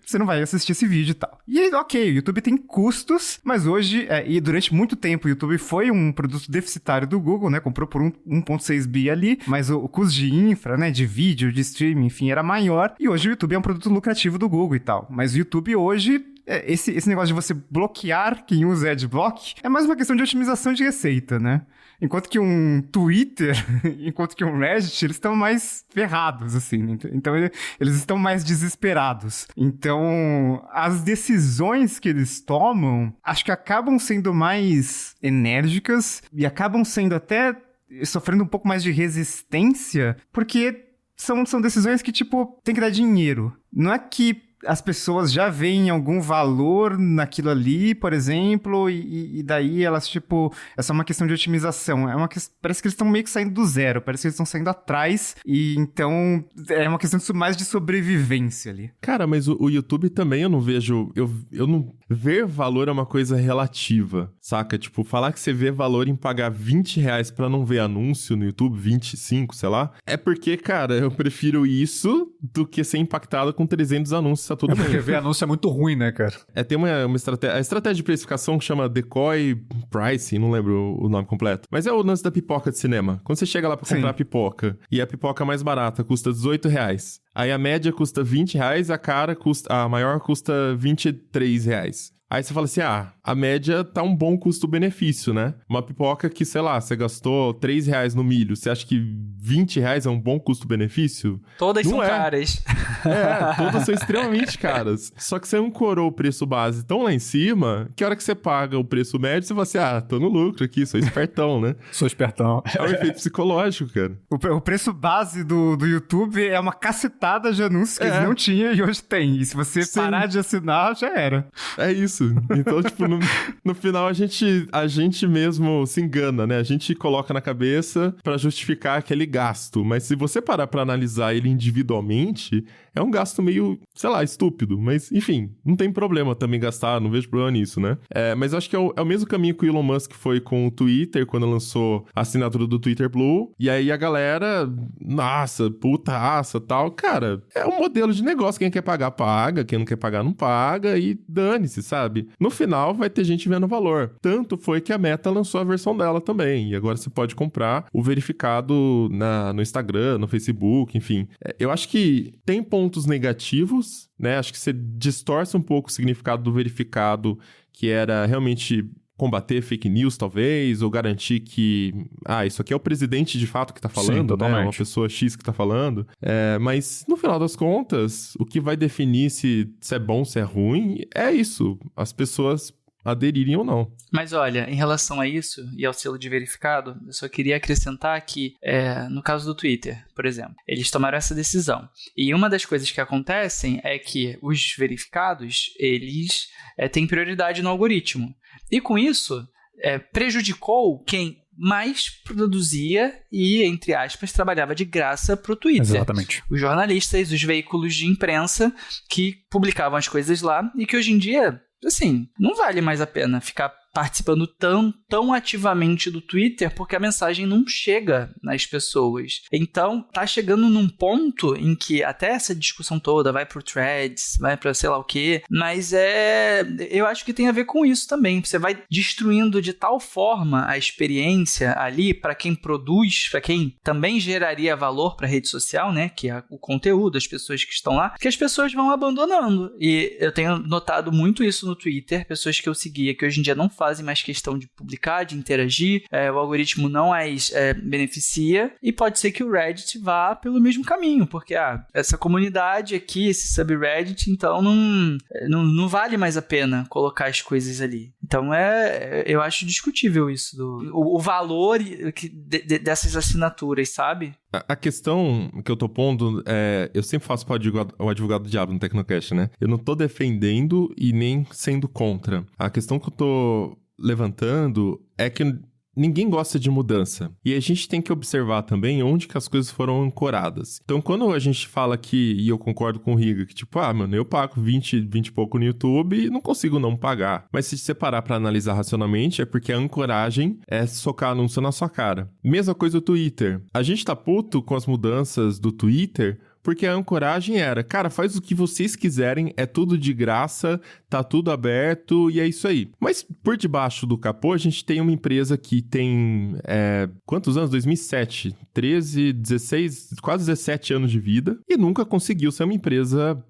você não vai assistir esse vídeo e tal. E ok, o YouTube tem custos, mas hoje, e durante muito tempo, o YouTube foi um produto deficitário do Google, né, comprou por 1,6 bi ali, mas o custo de infra, né, de vídeo, de streaming, enfim, era maior, e hoje o YouTube é um produto lucrativo do Google e tal. Mas o YouTube hoje, esse negócio de você bloquear quem usa Adblock é mais uma questão de otimização de receita, né? Enquanto que um Twitter, enquanto que um Reddit, eles estão mais ferrados, assim. Então, eles estão mais desesperados. Então, as decisões que eles tomam, acho que acabam sendo mais enérgicas e acabam sendo até sofrendo um pouco mais de resistência, porque são decisões que, tipo, tem que dar dinheiro. Não é que as pessoas já veem algum valor naquilo ali, por exemplo, e daí elas, tipo, é só uma questão de otimização. Parece que eles estão meio que saindo do zero, parece que eles estão saindo atrás, e então é uma questão mais de sobrevivência ali. Cara, mas o YouTube também eu não vejo... Eu não... Ver valor é uma coisa relativa, saca? Tipo, falar que você vê valor em pagar R$20 pra não ver anúncio no YouTube, 25, sei lá, é porque, cara, eu prefiro isso do que ser impactado com 300 anúncios a todo mundo. Porque ver anúncio é muito ruim, né, cara? Tem uma estratégia... A estratégia de precificação que chama Decoy Pricing, não lembro o nome completo, mas é o lance da pipoca de cinema. Quando você chega lá pra comprar pipoca, e a pipoca mais barata custa R$18, aí a média custa R$20, a maior custa R$23. Aí você fala assim, a média tá um bom custo-benefício, né? Uma pipoca que, sei lá, você gastou R$3 no milho, você acha que R$20 é um bom custo-benefício? Todas Não são é. caras. Todas são extremamente caras. Só que você ancorou o preço base tão lá em cima, que a hora que você paga o preço médio, você fala assim, tô no lucro aqui, sou espertão, né? Sou espertão. É um efeito psicológico, cara. O preço base do YouTube é uma cacetada de anúncios que eles não tinham e hoje tem. E se você parar de assinar, já era. É isso. Então, tipo, no final a gente mesmo se engana, né? A gente coloca na cabeça pra justificar aquele gasto. Mas se você parar pra analisar ele individualmente, é um gasto meio, sei lá, estúpido. Mas, enfim, não tem problema também gastar, não vejo problema nisso, né? Mas eu acho que é o mesmo caminho que o Elon Musk foi com o Twitter, quando lançou a assinatura do Twitter Blue. E aí a galera, nossa, putaça, tal. Cara, é um modelo de negócio. Quem quer pagar, paga. Quem não quer pagar, não paga. E dane-se, sabe? No final, vai ter gente vendo valor. Tanto foi que a Meta lançou a versão dela também. E agora você pode comprar o verificado no Instagram, no Facebook, enfim. Eu acho que tem pontos negativos, né? Acho que você distorce um pouco o significado do verificado, que era realmente combater fake news, talvez, ou garantir que, isso aqui é o presidente de fato que tá falando, sim, né? Uma pessoa X que tá falando. Mas, no final das contas, o que vai definir se é bom, se é ruim, é isso. As pessoas aderirem ou não. Mas olha, em relação a isso e ao selo de verificado, eu só queria acrescentar que, no caso do Twitter, por exemplo, eles tomaram essa decisão. E uma das coisas que acontecem é que os verificados, eles têm prioridade no algoritmo. E com isso, prejudicou quem mais produzia e, entre aspas, trabalhava de graça pro Twitter. Exatamente. Os jornalistas, os veículos de imprensa que publicavam as coisas lá e que hoje em dia, assim, não vale mais a pena ficar participando tão ativamente do Twitter, porque a mensagem não chega nas pessoas. Então, tá chegando num ponto em que até essa discussão toda vai pro Threads, vai pra sei lá o quê, mas eu acho que tem a ver com isso também. Você vai destruindo de tal forma a experiência ali para quem produz, para quem também geraria valor pra rede social, né, que é o conteúdo, as pessoas que estão lá, que as pessoas vão abandonando. E eu tenho notado muito isso no Twitter, pessoas que eu seguia, que hoje em dia não fazem mais questão de publicar, de interagir, o algoritmo não as beneficia, e pode ser que o Reddit vá pelo mesmo caminho, porque essa comunidade aqui, esse subreddit, então não vale mais a pena colocar as coisas ali. Então eu acho discutível isso, o valor dessas assinaturas, sabe? A questão que eu tô pondo eu sempre faço o advogado do diabo no Tecnocast, né? Eu não tô defendendo e nem sendo contra. A questão que eu tô levantando é que ninguém gosta de mudança. E a gente tem que observar também onde que as coisas foram ancoradas. Então, quando a gente fala aqui, e eu concordo com o Riga, que tipo, mano, eu pago 20 e pouco no YouTube e não consigo não pagar. Mas se você parar pra analisar racionalmente, é porque a ancoragem é socar anúncio na sua cara. Mesma coisa do Twitter. A gente tá puto com as mudanças do Twitter, porque a ancoragem era, cara, faz o que vocês quiserem, é tudo de graça, tá tudo aberto e é isso aí. Mas por debaixo do capô, a gente tem uma empresa que tem, quantos anos? 2007, 13, 16, quase 17 anos de vida e nunca conseguiu ser uma empresa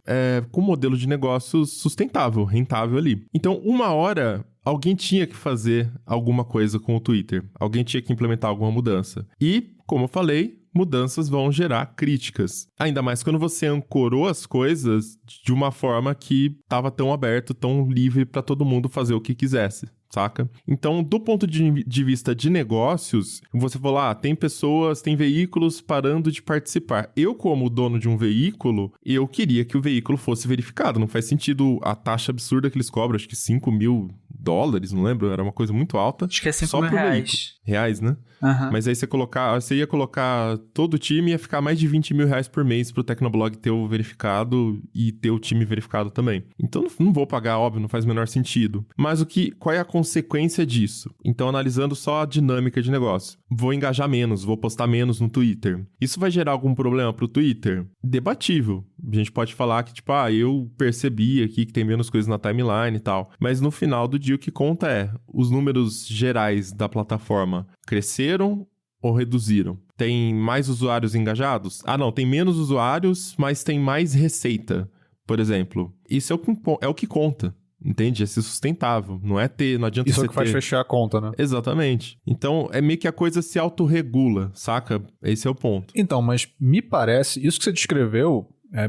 com modelo de negócios sustentável, rentável ali. Então, uma hora alguém tinha que fazer alguma coisa com o Twitter, alguém tinha que implementar alguma mudança. E, como eu falei, mudanças vão gerar críticas. Ainda mais quando você ancorou as coisas de uma forma que estava tão aberto, tão livre para todo mundo fazer o que quisesse. saca? Então, do ponto de vista de negócios, você falou, tem pessoas, tem veículos parando de participar. Eu, como dono de um veículo, eu queria que o veículo fosse verificado. Não faz sentido a taxa absurda que eles cobram, acho que $5.000, não lembro, era uma coisa muito alta. Acho que é só R$5.000. pro veículo. Reais, né? Uhum. Mas aí você ia colocar todo o time, ia ficar mais de R$20.000 por mês pro Tecnoblog ter o verificado e ter o time verificado também. Então não vou pagar, óbvio, não faz o menor sentido. Mas qual é a consequência disso? Então, analisando só a dinâmica de negócio. Vou engajar menos, vou postar menos no Twitter. Isso vai gerar algum problema pro Twitter? Debatível. A gente pode falar que, eu percebi aqui que tem menos coisas na timeline e tal. Mas no final do dia, o que conta é os números gerais da plataforma cresceram ou reduziram? Tem mais usuários engajados? Não, tem menos usuários, mas tem mais receita, por exemplo. Isso é o que conta. Entende? É ser sustentável. Não adianta Isso você é o que faz fechar a conta, né? Exatamente. Então, é meio que a coisa se autorregula, saca? Esse é o ponto. Então, mas me parece, isso que você descreveu,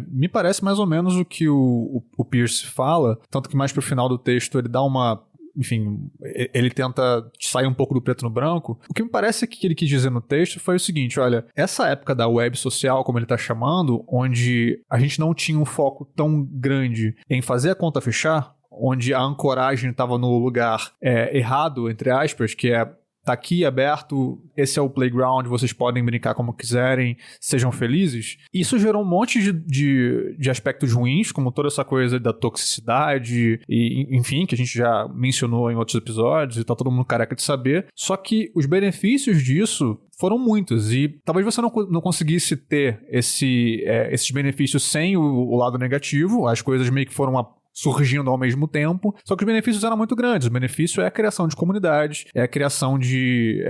me parece mais ou menos o que o Pierce fala, tanto que mais pro final do texto ele dá uma... Enfim, ele tenta sair um pouco do preto no branco. O que me parece que ele quis dizer no texto foi o seguinte, olha, essa época da web social, como ele tá chamando, onde a gente não tinha um foco tão grande em fazer a conta fechar, onde a ancoragem estava no lugar errado, entre aspas, que tá aqui aberto, esse é o playground, vocês podem brincar como quiserem, sejam felizes. Isso gerou um monte de aspectos ruins, como toda essa coisa da toxicidade, e enfim, que a gente já mencionou em outros episódios, e tá todo mundo careca de saber. Só que os benefícios disso foram muitos, e talvez você não conseguisse ter esses benefícios sem o lado negativo, as coisas meio que foram surgindo ao mesmo tempo, só que os benefícios eram muito grandes. O benefício é a criação de comunidades, é a criação de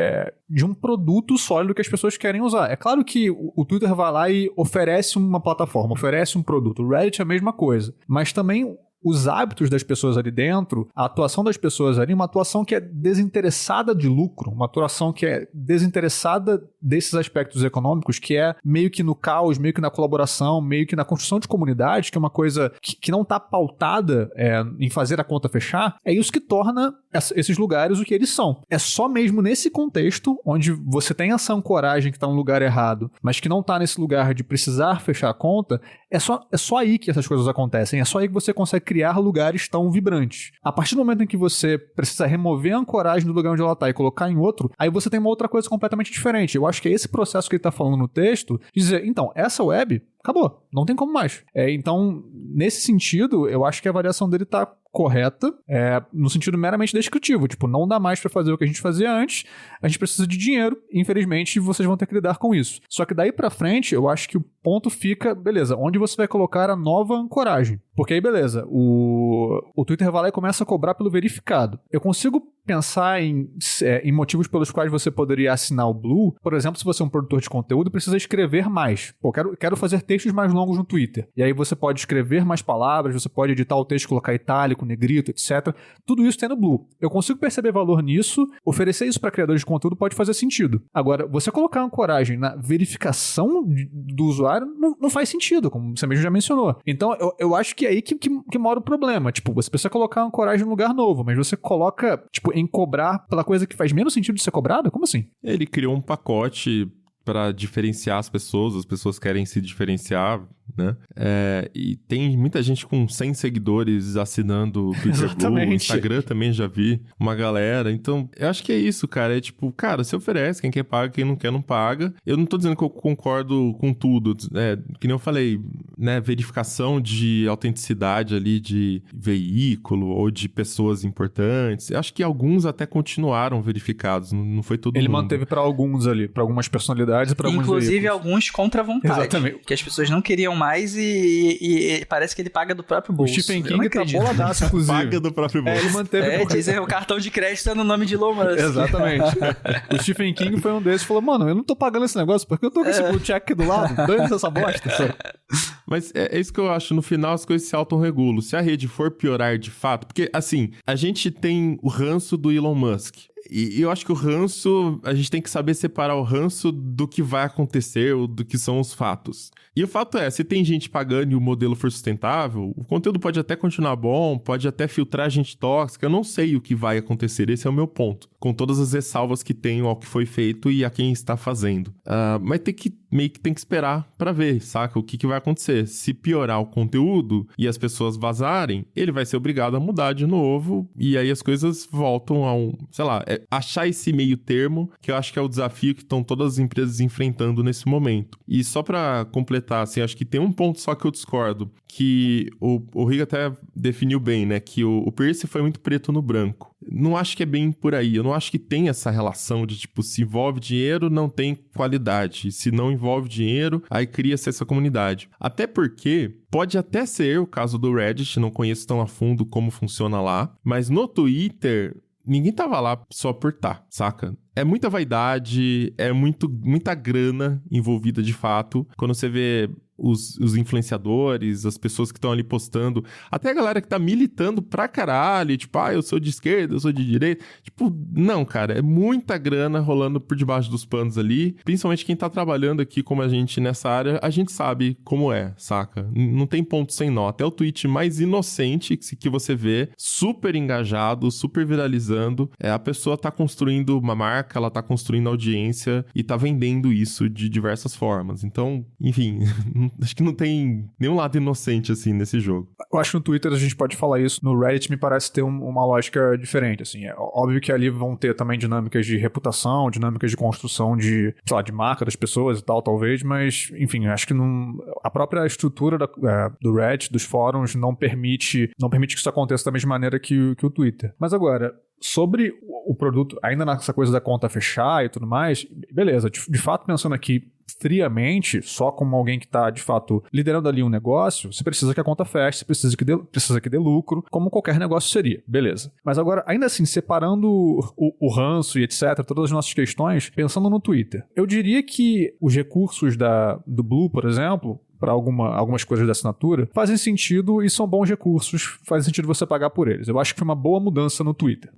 um produto sólido que as pessoas querem usar. É claro que o Twitter vai lá e oferece uma plataforma, oferece um produto. O Reddit é a mesma coisa, mas também os hábitos das pessoas ali dentro, a atuação das pessoas ali, uma atuação que é desinteressada de lucro, uma atuação que é desinteressada desses aspectos econômicos, que é meio que no caos, meio que na colaboração, meio que na construção de comunidade, que é uma coisa que não está pautada em fazer a conta fechar, é isso que torna esses lugares o que eles são. É só mesmo nesse contexto, onde você tem essa ancoragem que está no lugar errado, mas que não está nesse lugar de precisar fechar a conta, é só aí que essas coisas acontecem, é só aí que você consegue criar lugares tão vibrantes. A partir do momento em que você precisa remover a ancoragem do lugar onde ela está e colocar em outro, aí você tem uma outra coisa completamente diferente. Eu acho que é esse processo que ele está falando no texto, de dizer, então, essa web acabou, não tem como mais. Então, nesse sentido, eu acho que a avaliação dele está correta, no sentido meramente descritivo, não dá mais para fazer o que a gente fazia antes, a gente precisa de dinheiro, e infelizmente vocês vão ter que lidar com isso. Só que daí pra frente, eu acho que o ponto fica, beleza, onde você vai colocar a nova ancoragem? Porque aí, beleza, o Twitter vai lá e começa a cobrar pelo verificado. Eu consigo pensar em motivos pelos quais você poderia assinar o Blue. Por exemplo, se você é um produtor de conteúdo, precisa escrever mais. Quero fazer textos mais longos no Twitter. E aí você pode escrever mais palavras, você pode editar o texto, colocar itálico, negrito, etc. Tudo isso tem no Blue. Eu consigo perceber valor nisso, oferecer isso para criadores de conteúdo pode fazer sentido. Agora, você colocar ancoragem na verificação do usuário não faz sentido, como você mesmo já mencionou. Então, eu acho que é aí que mora o problema. Você precisa colocar ancoragem em lugar novo, mas você coloca, em cobrar pela coisa que faz menos sentido de ser cobrada? Como assim? Ele criou um pacote para diferenciar as pessoas querem se diferenciar, né? E tem muita gente com 100 seguidores assinando o Twitter Blue, o Instagram também já vi uma galera, então eu acho que é isso, cara, cara, se oferece, quem quer paga, quem não quer não paga. Eu não tô dizendo que eu concordo com tudo, que nem eu falei, né, verificação de autenticidade ali de veículo ou de pessoas importantes, eu acho que alguns até continuaram verificados, não foi todo mundo. Ele manteve para alguns ali, para algumas personalidades e para alguns veículos. Inclusive alguns contra a vontade. Exatamente. Que as pessoas não queriam mais e parece que ele paga do próprio bolso. O Stephen King tá boladaço, inclusive. Paga do próprio bolso. Ele manteve... Dizem o cartão de crédito é no nome de Elon Musk. Exatamente. O Stephen King foi um desses e falou, mano, eu não tô pagando esse negócio porque eu tô com esse blue check aqui do lado, dane-se essa bosta. Mas é isso que eu acho, no final as coisas se autorregulam. Se a rede for piorar de fato, porque assim, a gente tem o ranço do Elon Musk. E eu acho que o ranço, a gente tem que saber separar o ranço do que vai acontecer ou do que são os fatos. E o fato é, se tem gente pagando e o modelo for sustentável, o conteúdo pode até continuar bom, pode até filtrar gente tóxica, eu não sei o que vai acontecer, esse é o meu ponto. Com todas as ressalvas que tenho ao que foi feito e a quem está fazendo. Mas meio que tem que esperar pra ver, saca? O que vai acontecer. Se piorar o conteúdo e as pessoas vazarem, ele vai ser obrigado a mudar de novo e aí as coisas voltam a achar esse meio termo, que eu acho que é o desafio que estão todas as empresas enfrentando nesse momento. E só pra completar, assim, acho que tem um ponto só que eu discordo, que o Riga até definiu bem, né? Que o Percy foi muito preto no branco. Não acho que é bem por aí. Eu não acho que tem essa relação de, tipo, se envolve dinheiro, não tem qualidade. Se não envolve dinheiro, aí cria-se essa comunidade. Até porque pode até ser o caso do Reddit, não conheço tão a fundo como funciona lá, mas no Twitter ninguém tava lá só por saca? É muita vaidade, é muita grana envolvida de fato. Quando você vê os influenciadores, as pessoas que estão ali postando, até a galera que tá militando pra caralho, tipo, eu sou de esquerda, eu sou de direita. Tipo, não, cara, é muita grana rolando por debaixo dos panos ali. Principalmente quem tá trabalhando aqui como a gente nessa área, a gente sabe como é, saca? Não tem ponto sem nó. Até o tweet mais inocente que você vê, super engajado, super viralizando, a pessoa tá construindo uma marca, ela tá construindo audiência e tá vendendo isso de diversas formas. Então, enfim, acho que não tem nenhum lado inocente, assim, nesse jogo. Eu acho que no Twitter a gente pode falar isso. No Reddit me parece ter uma lógica diferente, assim. É óbvio que ali vão ter também dinâmicas de reputação, dinâmicas de construção de, sei lá, de marca das pessoas e tal, talvez, mas, enfim, acho que a própria estrutura do Reddit, dos fóruns, não permite que isso aconteça da mesma maneira que o Twitter. Mas agora, sobre o produto, ainda nessa coisa da conta fechar e tudo mais, beleza, de fato, pensando aqui friamente, só como alguém que está, de fato, liderando ali um negócio, você precisa que a conta feche, você precisa que dê lucro, como qualquer negócio seria, beleza. Mas agora, ainda assim, separando o ranço e etc., todas as nossas questões, pensando no Twitter, eu diria que os recursos do Blue, por exemplo, para algumas coisas da assinatura, fazem sentido e são bons recursos, faz sentido você pagar por eles. Eu acho que foi uma boa mudança no Twitter.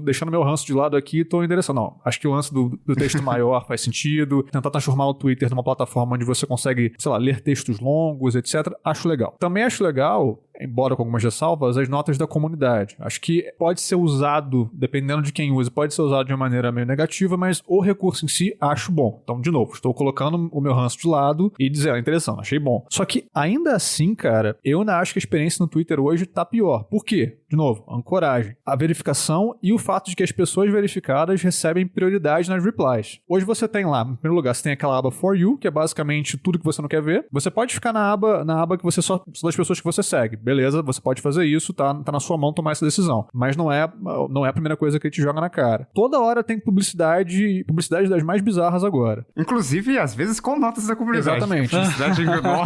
Deixando meu ranço de lado aqui, tô endereçando. Não, acho que o lance do texto maior faz sentido, tentar transformar o Twitter numa plataforma onde você consegue, sei lá, ler textos longos, etc. Acho legal. Também acho legal, embora com algumas ressalvas, as notas da comunidade. Acho que pode ser usado, dependendo de quem usa, pode ser usado de uma maneira meio negativa, mas o recurso em si, acho bom. Então, de novo, estou colocando o meu ranço de lado e dizendo, interessante, achei bom. Só que, ainda assim, cara, eu ainda acho que a experiência no Twitter hoje tá pior. Por quê? De novo, ancoragem, a verificação e o fato de que as pessoas verificadas recebem prioridade nas replies. Hoje você tem lá, em primeiro lugar, você tem aquela aba For You, que é basicamente tudo que você não quer ver. Você pode ficar na aba que você só das pessoas que você segue. Beleza, você pode fazer isso, tá na sua mão tomar essa decisão. Mas não é a primeira coisa que ele te joga na cara. Toda hora tem publicidade das mais bizarras agora. Inclusive, às vezes, com notas da comunidade. Exatamente. Publicidade enganosa.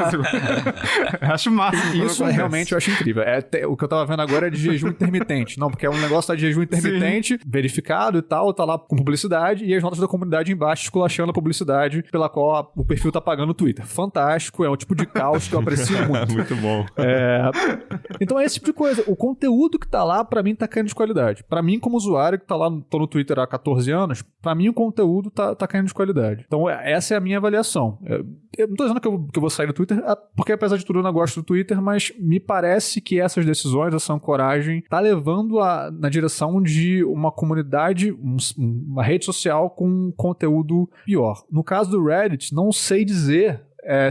Acho massa. Isso realmente eu acho incrível. O que eu tava vendo agora é de jejum intermitente. Não, porque é um negócio tá de jejum intermitente, verificado e tal, tá lá com publicidade, e as notas da comunidade embaixo esculachando a publicidade pela qual o perfil tá pagando o Twitter. Fantástico, é um tipo de caos que eu aprecio muito. Muito bom. Então é esse tipo de coisa. O conteúdo que tá lá, pra mim, tá caindo de qualidade. Pra mim, como usuário que tá lá, tô no Twitter há 14 anos, pra mim o conteúdo tá caindo de qualidade. Então essa é a minha avaliação. Eu não tô dizendo que eu vou sair do Twitter, porque apesar de tudo eu não gosto do Twitter, mas me parece que essas decisões, essa ancoragem, tá levando na direção de uma comunidade, uma rede social com conteúdo pior. No caso do Reddit, não sei dizer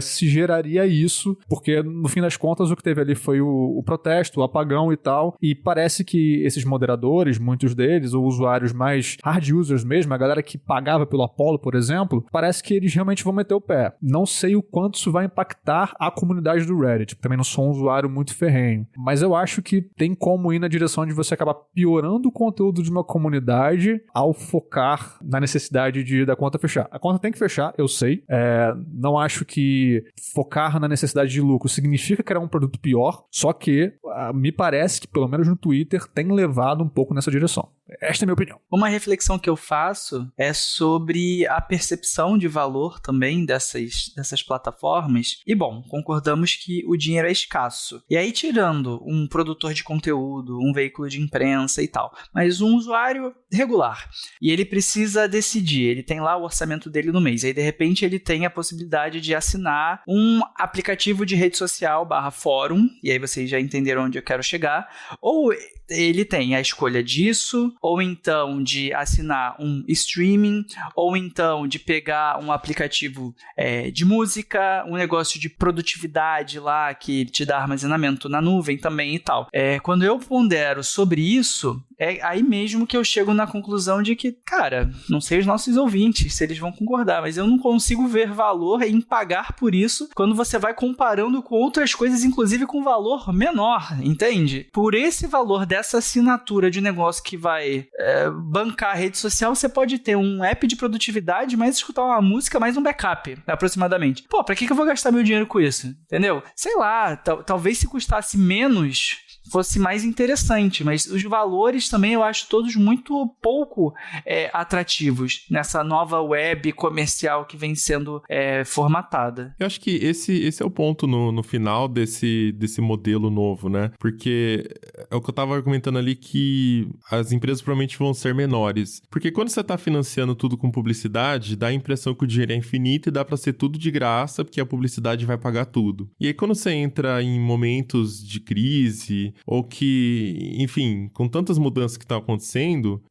se geraria isso, porque no fim das contas o que teve ali foi o protesto, o apagão e tal, e parece que esses moderadores, muitos deles, ou usuários mais hard users mesmo, a galera que pagava pelo Apollo, por exemplo, parece que eles realmente vão meter o pé. Não sei o quanto isso vai impactar a comunidade do Reddit, também não sou um usuário muito ferrenho, mas eu acho que tem como ir na direção de você acabar piorando o conteúdo de uma comunidade ao focar na necessidade da conta fechar. A conta tem que fechar, eu sei, não acho que focar na necessidade de lucro significa criar um produto pior, só que me parece que, pelo menos no Twitter, tem levado um pouco nessa direção. Esta é a minha opinião. Uma reflexão que eu faço é sobre a percepção de valor também dessas plataformas. E, bom, concordamos que o dinheiro é escasso. E aí, tirando um produtor de conteúdo, um veículo de imprensa e tal, mas um usuário regular, e ele precisa decidir, ele tem lá o orçamento dele no mês, aí de repente ele tem a possibilidade de assinar um aplicativo de rede social /fórum, e aí vocês já entenderam onde eu quero chegar, ou ele tem a escolha disso, ou então de assinar um streaming, ou então de pegar um aplicativo de música, um negócio de produtividade lá que te dá armazenamento na nuvem também e tal. Quando eu pondero sobre isso, é aí mesmo que eu chego na conclusão de que, cara, não sei os nossos ouvintes se eles vão concordar, mas eu não consigo ver valor em pagar por isso quando você vai comparando com outras coisas, inclusive com valor menor, entende? Por esse valor dessa assinatura de negócio que vai bancar a rede social, você pode ter um app de produtividade, mais escutar uma música, mais um backup, aproximadamente. Pô, pra que eu vou gastar meu dinheiro com isso? Entendeu? Sei lá, talvez se custasse menos fosse mais interessante, mas os valores também eu acho todos muito pouco atrativos nessa nova web comercial que vem sendo formatada. Eu acho que esse é o ponto no final desse modelo novo, né? Porque é o que eu tava argumentando ali, que as empresas provavelmente vão ser menores. Porque quando você tá financiando tudo com publicidade, dá a impressão que o dinheiro é infinito e dá pra ser tudo de graça, porque a publicidade vai pagar tudo. E aí quando você entra em momentos de crise, ou que, enfim, com tantas mudanças que estão acontecendo,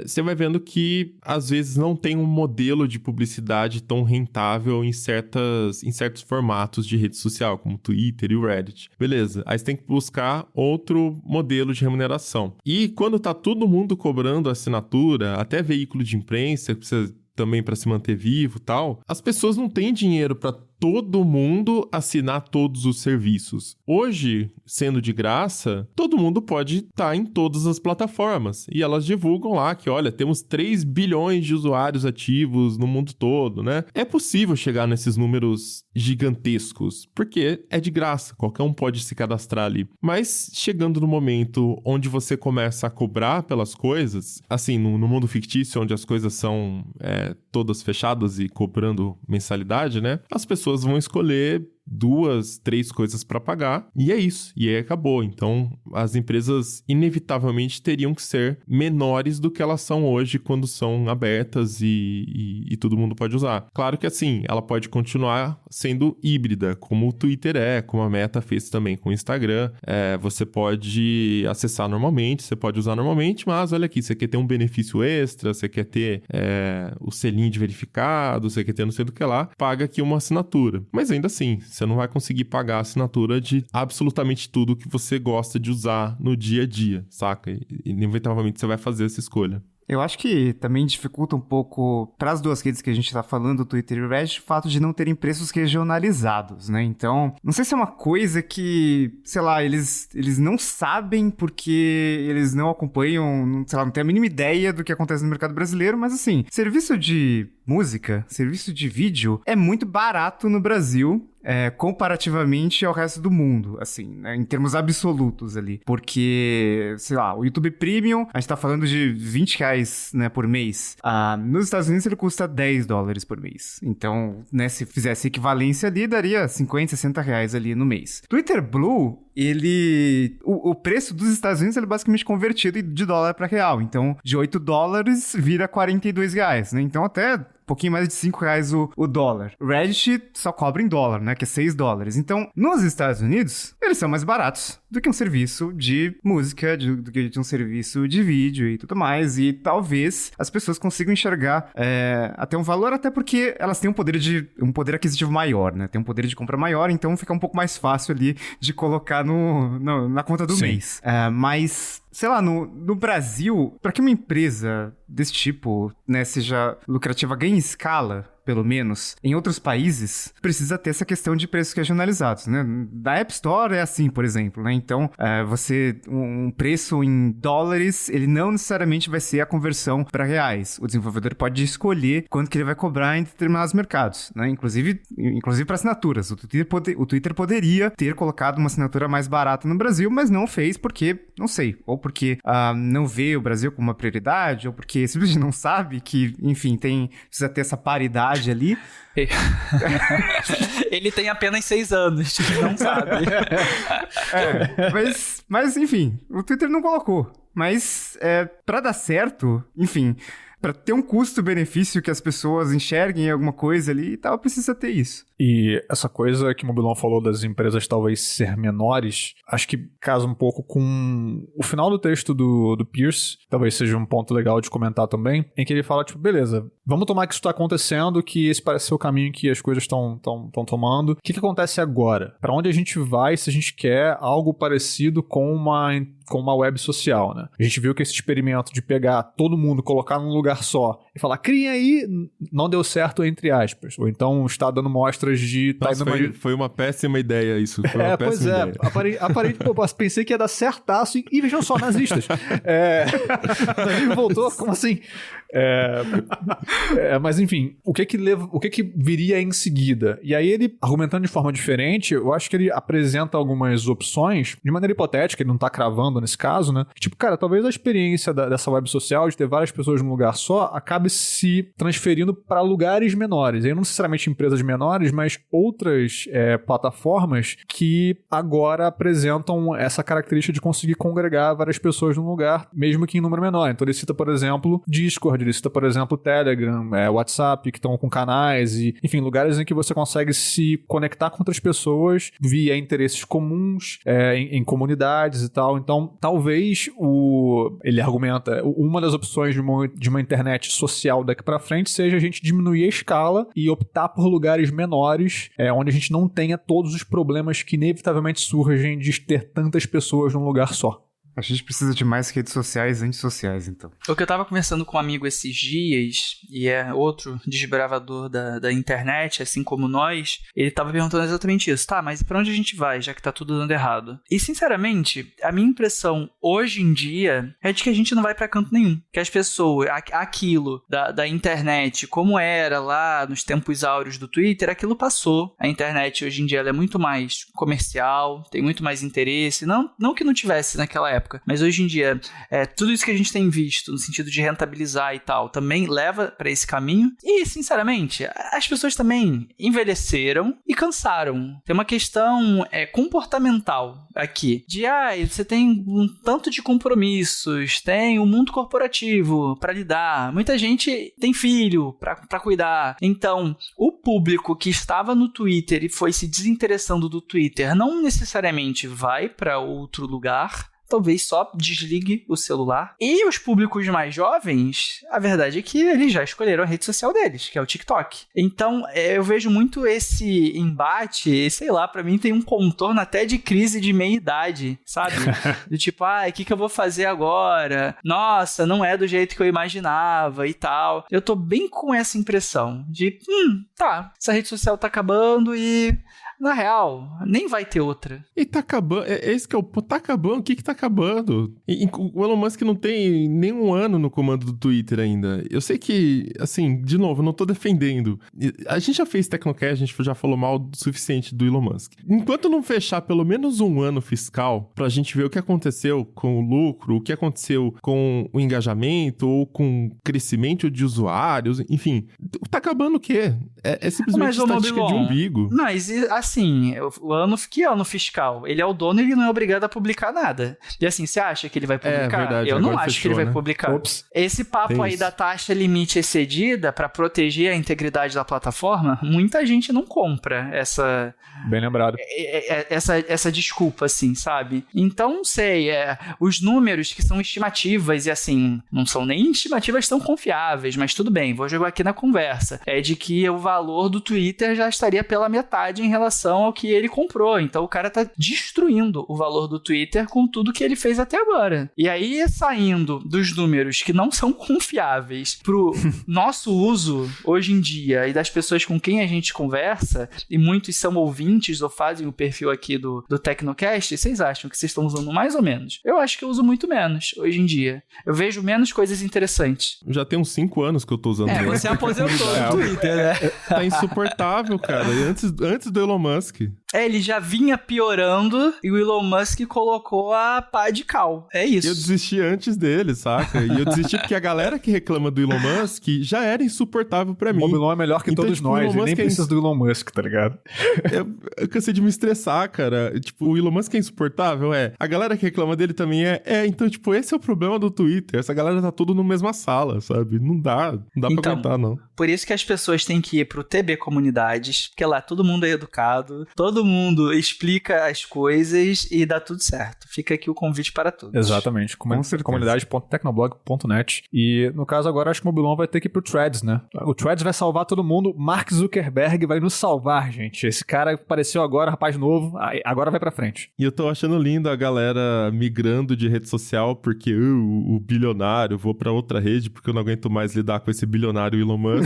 você vai vendo que às vezes não tem um modelo de publicidade tão rentável em certos formatos de rede social, como o Twitter e o Reddit. Beleza, aí você tem que buscar outro modelo de remuneração. E quando tá todo mundo cobrando assinatura, até veículo de imprensa, que precisa também para se manter vivo e tal, as pessoas não têm dinheiro para todo mundo assinar todos os serviços. Hoje, sendo de graça, todo mundo pode estar em todas as plataformas. E elas divulgam lá que, olha, temos 3 bilhões de usuários ativos no mundo todo, né? É possível chegar nesses números gigantescos, porque é de graça, qualquer um pode se cadastrar ali. Mas chegando no momento onde você começa a cobrar pelas coisas, assim, no mundo fictício, onde as coisas são todas fechadas e cobrando mensalidade, né? As pessoas vão escolher 2, 3 coisas para pagar, e é isso, e aí acabou. Então, as empresas inevitavelmente teriam que ser menores do que elas são hoje quando são abertas e todo mundo pode usar. Claro que assim, ela pode continuar sendo híbrida, como o Twitter como a Meta fez também com o Instagram. Você pode acessar normalmente, você pode usar normalmente, mas olha aqui, você quer ter um benefício extra, você quer ter o selinho de verificado, você quer ter não sei do que lá, paga aqui uma assinatura. Mas ainda assim, você não vai conseguir pagar a assinatura de absolutamente tudo que você gosta de usar no dia a dia, saca? E inevitavelmente você vai fazer essa escolha. Eu acho que também dificulta um pouco, para as duas redes que a gente tá falando, o Twitter e o Reddit, o fato de não terem preços regionalizados, né? Então, não sei se é uma coisa que, sei lá, eles não sabem porque eles não acompanham, sei lá, não tem a mínima ideia do que acontece no mercado brasileiro, mas assim, serviço de música, serviço de vídeo é muito barato no Brasil, comparativamente ao resto do mundo, assim, né, em termos absolutos ali, porque, sei lá, o YouTube Premium, a gente tá falando de R$20, né, por mês. Nos Estados Unidos ele custa $10 por mês, então, né, se fizesse equivalência ali, daria R$50, R$60 ali no mês. Twitter Blue, o preço dos Estados Unidos ele é basicamente convertido de dólar para real, então, de $8 vira R$42, né, então até um pouquinho mais de R$5 o dólar. O Reddit só cobra em dólar, né? Que é $6. Então, nos Estados Unidos, eles são mais baratos do que um serviço de música, do que de um serviço de vídeo e tudo mais. E talvez as pessoas consigam enxergar até um valor, até porque elas têm um poder aquisitivo maior, né? Tem um poder de compra maior, então fica um pouco mais fácil ali de colocar na conta do mês. Mas, sei lá, no Brasil, para que uma empresa desse tipo, né, seja lucrativa, ganhe escala, pelo menos, em outros países, precisa ter essa questão de preços regionalizados, né? Da App Store é assim, por exemplo, né? Então, um preço em dólares, ele não necessariamente vai ser a conversão para reais. O desenvolvedor pode escolher quanto que ele vai cobrar em determinados mercados, né? Inclusive para assinaturas. O Twitter poderia ter colocado uma assinatura mais barata no Brasil, mas não fez porque, não sei, ou porque não vê o Brasil como uma prioridade, ou porque simplesmente não sabe que, enfim, precisa ter essa paridade ali. Ele tem apenas 6 anos, não sabe. Mas, enfim, o Twitter não colocou. Mas, pra dar certo, enfim, pra ter um custo-benefício que as pessoas enxerguem alguma coisa ali e tal, precisa ter isso. E essa coisa que o Mobilon falou das empresas talvez ser menores, acho que casa um pouco com o final do texto do Pierce, talvez seja um ponto legal de comentar também, em que ele fala, tipo, beleza, vamos tomar que isso está acontecendo, que esse parece ser o caminho que as coisas estão tomando. O que acontece agora? Para onde a gente vai se a gente quer algo parecido com uma web social, né? A gente viu que esse experimento de pegar todo mundo, colocar num lugar só e falar, criem aí, não deu certo, entre aspas. Ou então está dando mostras de... Nossa, foi uma péssima ideia isso. Foi uma péssima ideia. Aparentemente, pensei que ia dar certaço e vejam só, nazistas. Daí voltou, como assim? Mas enfim, o que viria em seguida? E aí ele, argumentando de forma diferente, eu acho que ele apresenta algumas opções, de maneira hipotética, ele não tá cravando nesse caso, né? Tipo, cara, talvez a experiência dessa web social, de ter várias pessoas num lugar só, acabe se transferindo para lugares menores. E aí não necessariamente empresas menores, mas outras plataformas que agora apresentam essa característica de conseguir congregar várias pessoas num lugar, mesmo que em número menor. Então ele cita, por exemplo, Discord, ele cita, por exemplo, Telegram, WhatsApp, que estão com canais e, enfim, lugares em que você consegue se conectar com outras pessoas via interesses comuns, em comunidades e tal. Então, talvez ele argumenta, uma das opções de uma internet social daqui pra frente seja a gente diminuir a escala e optar por lugares menores, onde a gente não tenha todos os problemas que inevitavelmente surgem de ter tantas pessoas num lugar só. A gente precisa de mais redes sociais antissociais, então. O que eu tava conversando com um amigo esses dias, e é outro desbravador da internet, assim como nós, ele tava perguntando exatamente isso. Tá, mas pra onde a gente vai, já que tá tudo dando errado? E, sinceramente, a minha impressão hoje em dia é de que a gente não vai pra canto nenhum. Que as pessoas, aquilo da internet, como era lá nos tempos áureos do Twitter, aquilo passou. A internet hoje em dia ela é muito mais comercial, tem muito mais interesse. Não que não tivesse naquela época, mas hoje em dia, tudo isso que a gente tem visto no sentido de rentabilizar e tal, também leva para esse caminho. E, sinceramente, as pessoas também envelheceram e cansaram. Tem uma questão comportamental aqui, de você tem um tanto de compromissos, tem um mundo corporativo para lidar, muita gente tem filho para cuidar. Então, o público que estava no Twitter e foi se desinteressando do Twitter não necessariamente vai para outro lugar, talvez só desligue o celular. E os públicos mais jovens, a verdade é que eles já escolheram a rede social deles, que é o TikTok. Então, eu vejo muito esse embate, sei lá, pra mim tem um contorno até de crise de meia-idade, sabe? Do tipo, o que eu vou fazer agora? Nossa, não é do jeito que eu imaginava e tal. Eu tô bem com essa impressão de, essa rede social tá acabando e... Na real, nem vai ter outra. E tá acabando, esse que é o... Tá acabando, o que tá acabando? O Elon Musk não tem nem um ano no comando do Twitter ainda. Eu sei que, assim, de novo, eu não tô defendendo. A gente já fez Tecnocast, a gente já falou mal o suficiente do Elon Musk. Enquanto não fechar pelo menos um ano fiscal pra gente ver o que aconteceu com o lucro, o que aconteceu com o engajamento ou com o crescimento de usuários, enfim, tá acabando o quê? É simplesmente estatística de umbigo. Mas, assim, que ano fiscal? Ele é o dono e ele não é obrigado a publicar nada. E assim, você acha que ele vai publicar? Verdade, eu não acho fechou, que ele vai né? publicar. Ops. Esse papo aí da taxa limite excedida pra proteger a integridade da plataforma, muita gente não compra essa... Bem lembrado. Essa desculpa, assim, sabe? Então, não sei, os números que são estimativas, e assim, não são nem estimativas tão confiáveis, mas tudo bem, vou jogar aqui na conversa. É de que o valor do Twitter já estaria pela metade em relação relação ao que ele comprou. Então o cara tá destruindo o valor do Twitter com tudo que ele fez até agora. E aí, saindo dos números que não são confiáveis pro nosso uso hoje em dia e das pessoas com quem a gente conversa, e muitos são ouvintes ou fazem o perfil aqui do Tecnocast, vocês acham que vocês estão usando mais ou menos? Eu acho que eu uso muito menos hoje em dia. Eu vejo menos coisas interessantes. Já tem uns 5 anos que eu tô usando. Você aposentou no Twitter, né? Tá insuportável, cara. Antes do Elon Musk. Ele já vinha piorando e o Elon Musk colocou a pá de cal. É isso. Eu desisti antes dele, saca? E eu desisti porque a galera que reclama do Elon Musk já era insuportável pra mim. O Mobilon é melhor que Então, todos tipo, nós, o Elon e nem Musk precisa do Elon Musk, tá ligado? Eu cansei de me estressar, cara. Tipo, o Elon Musk é insuportável, a galera que reclama dele também então, tipo, esse é o problema do Twitter. Essa galera tá tudo na mesma sala, sabe? Não dá pra aguentar, não. Por isso que as pessoas têm que ir pro TB Comunidades, porque lá todo mundo é educado, todo mundo explica as coisas e dá tudo certo. Fica aqui o convite para todos. Exatamente. Comunidade.tecnoblog.net. E, no caso, agora acho que o Mobilon vai ter que ir pro Threads, né? O Threads vai salvar todo mundo. Mark Zuckerberg vai nos salvar, gente. Esse cara apareceu agora, rapaz novo, agora vai pra frente. E eu tô achando lindo a galera migrando de rede social porque o bilionário, vou pra outra rede porque eu não aguento mais lidar com esse bilionário Elon Musk.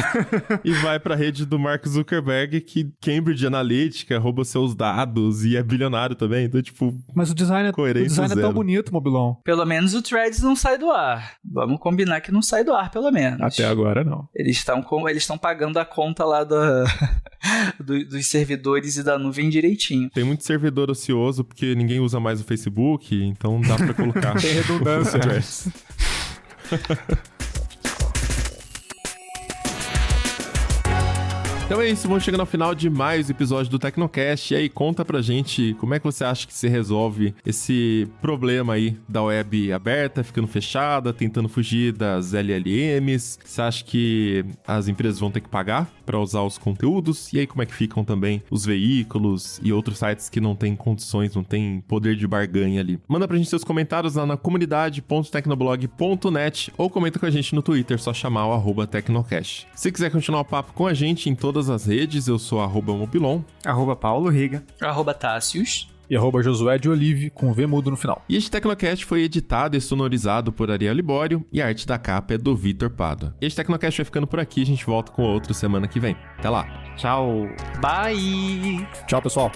E vai pra rede do Mark Zuckerberg, que Cambridge Analytica rouba seus dados e é bilionário também. Então, tipo, mas o design é tão bonito, Mobilon. Pelo menos o Threads não sai do ar. Vamos combinar que não sai do ar, pelo menos. Até agora, não. Eles estão pagando a conta lá dos servidores e da nuvem direitinho. Tem muito servidor ocioso porque ninguém usa mais o Facebook, então dá pra colocar. Tem redundância. Então é isso, vamos chegando ao final de mais um episódio do Tecnocast. E aí, conta pra gente como é que você acha que se resolve esse problema aí da web aberta, ficando fechada, tentando fugir das LLMs. Você acha que as empresas vão ter que pagar pra usar os conteúdos? E aí, como é que ficam também os veículos e outros sites que não têm condições, não têm poder de barganha ali? Manda pra gente seus comentários lá na comunidade.tecnoblog.net ou comenta com a gente no Twitter, só chamar o @Tecnocast. Se quiser continuar o papo com a gente em todas as redes, eu sou @Mobilon, @Paulo Riga, @Tássios e @Josué de Olive, com V mudo no final. E este Tecnocast foi editado e sonorizado por Ariel Libório e a arte da capa é do Vitor Pádua. Este Tecnocast vai ficando por aqui, a gente volta com outro semana que vem. Até lá. Tchau. Bye! Tchau, pessoal.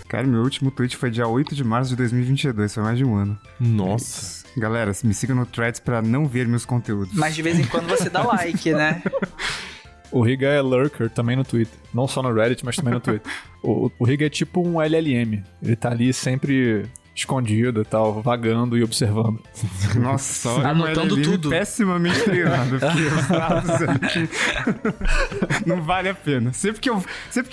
Cara, meu último tweet foi dia 8 de março de 2022, foi mais de um ano. Nossa. Galera, me sigam no Threads pra não ver meus conteúdos. Mas de vez em quando você dá like, né? O Riga é lurker também no Twitter. Não só no Reddit, mas também no Twitter. O Riga é tipo um LLM. Ele tá ali sempre escondido e tal, vagando e observando. Nossa, anotando tudo. Pessimamente treinado, porque os dados aqui não vale a pena. Sempre que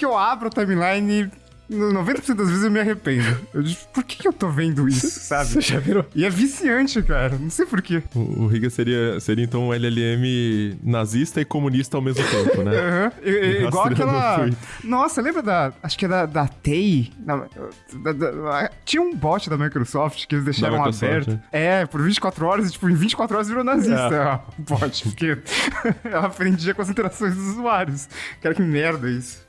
eu abro a timeline, 90% das vezes eu me arrependo. Eu digo, por que eu tô vendo isso, sabe? Você já virou? E é viciante, cara. Não sei por quê. O Riga seria então um LLM nazista e comunista ao mesmo tempo, né? Igual aquela... Nossa, lembra acho que é da TEI? Tinha um bot da Microsoft que eles deixaram aberto. Por 24 horas, e tipo, em 24 horas virou nazista o bot, porque ela aprendia com as interações dos usuários. Cara, que merda isso.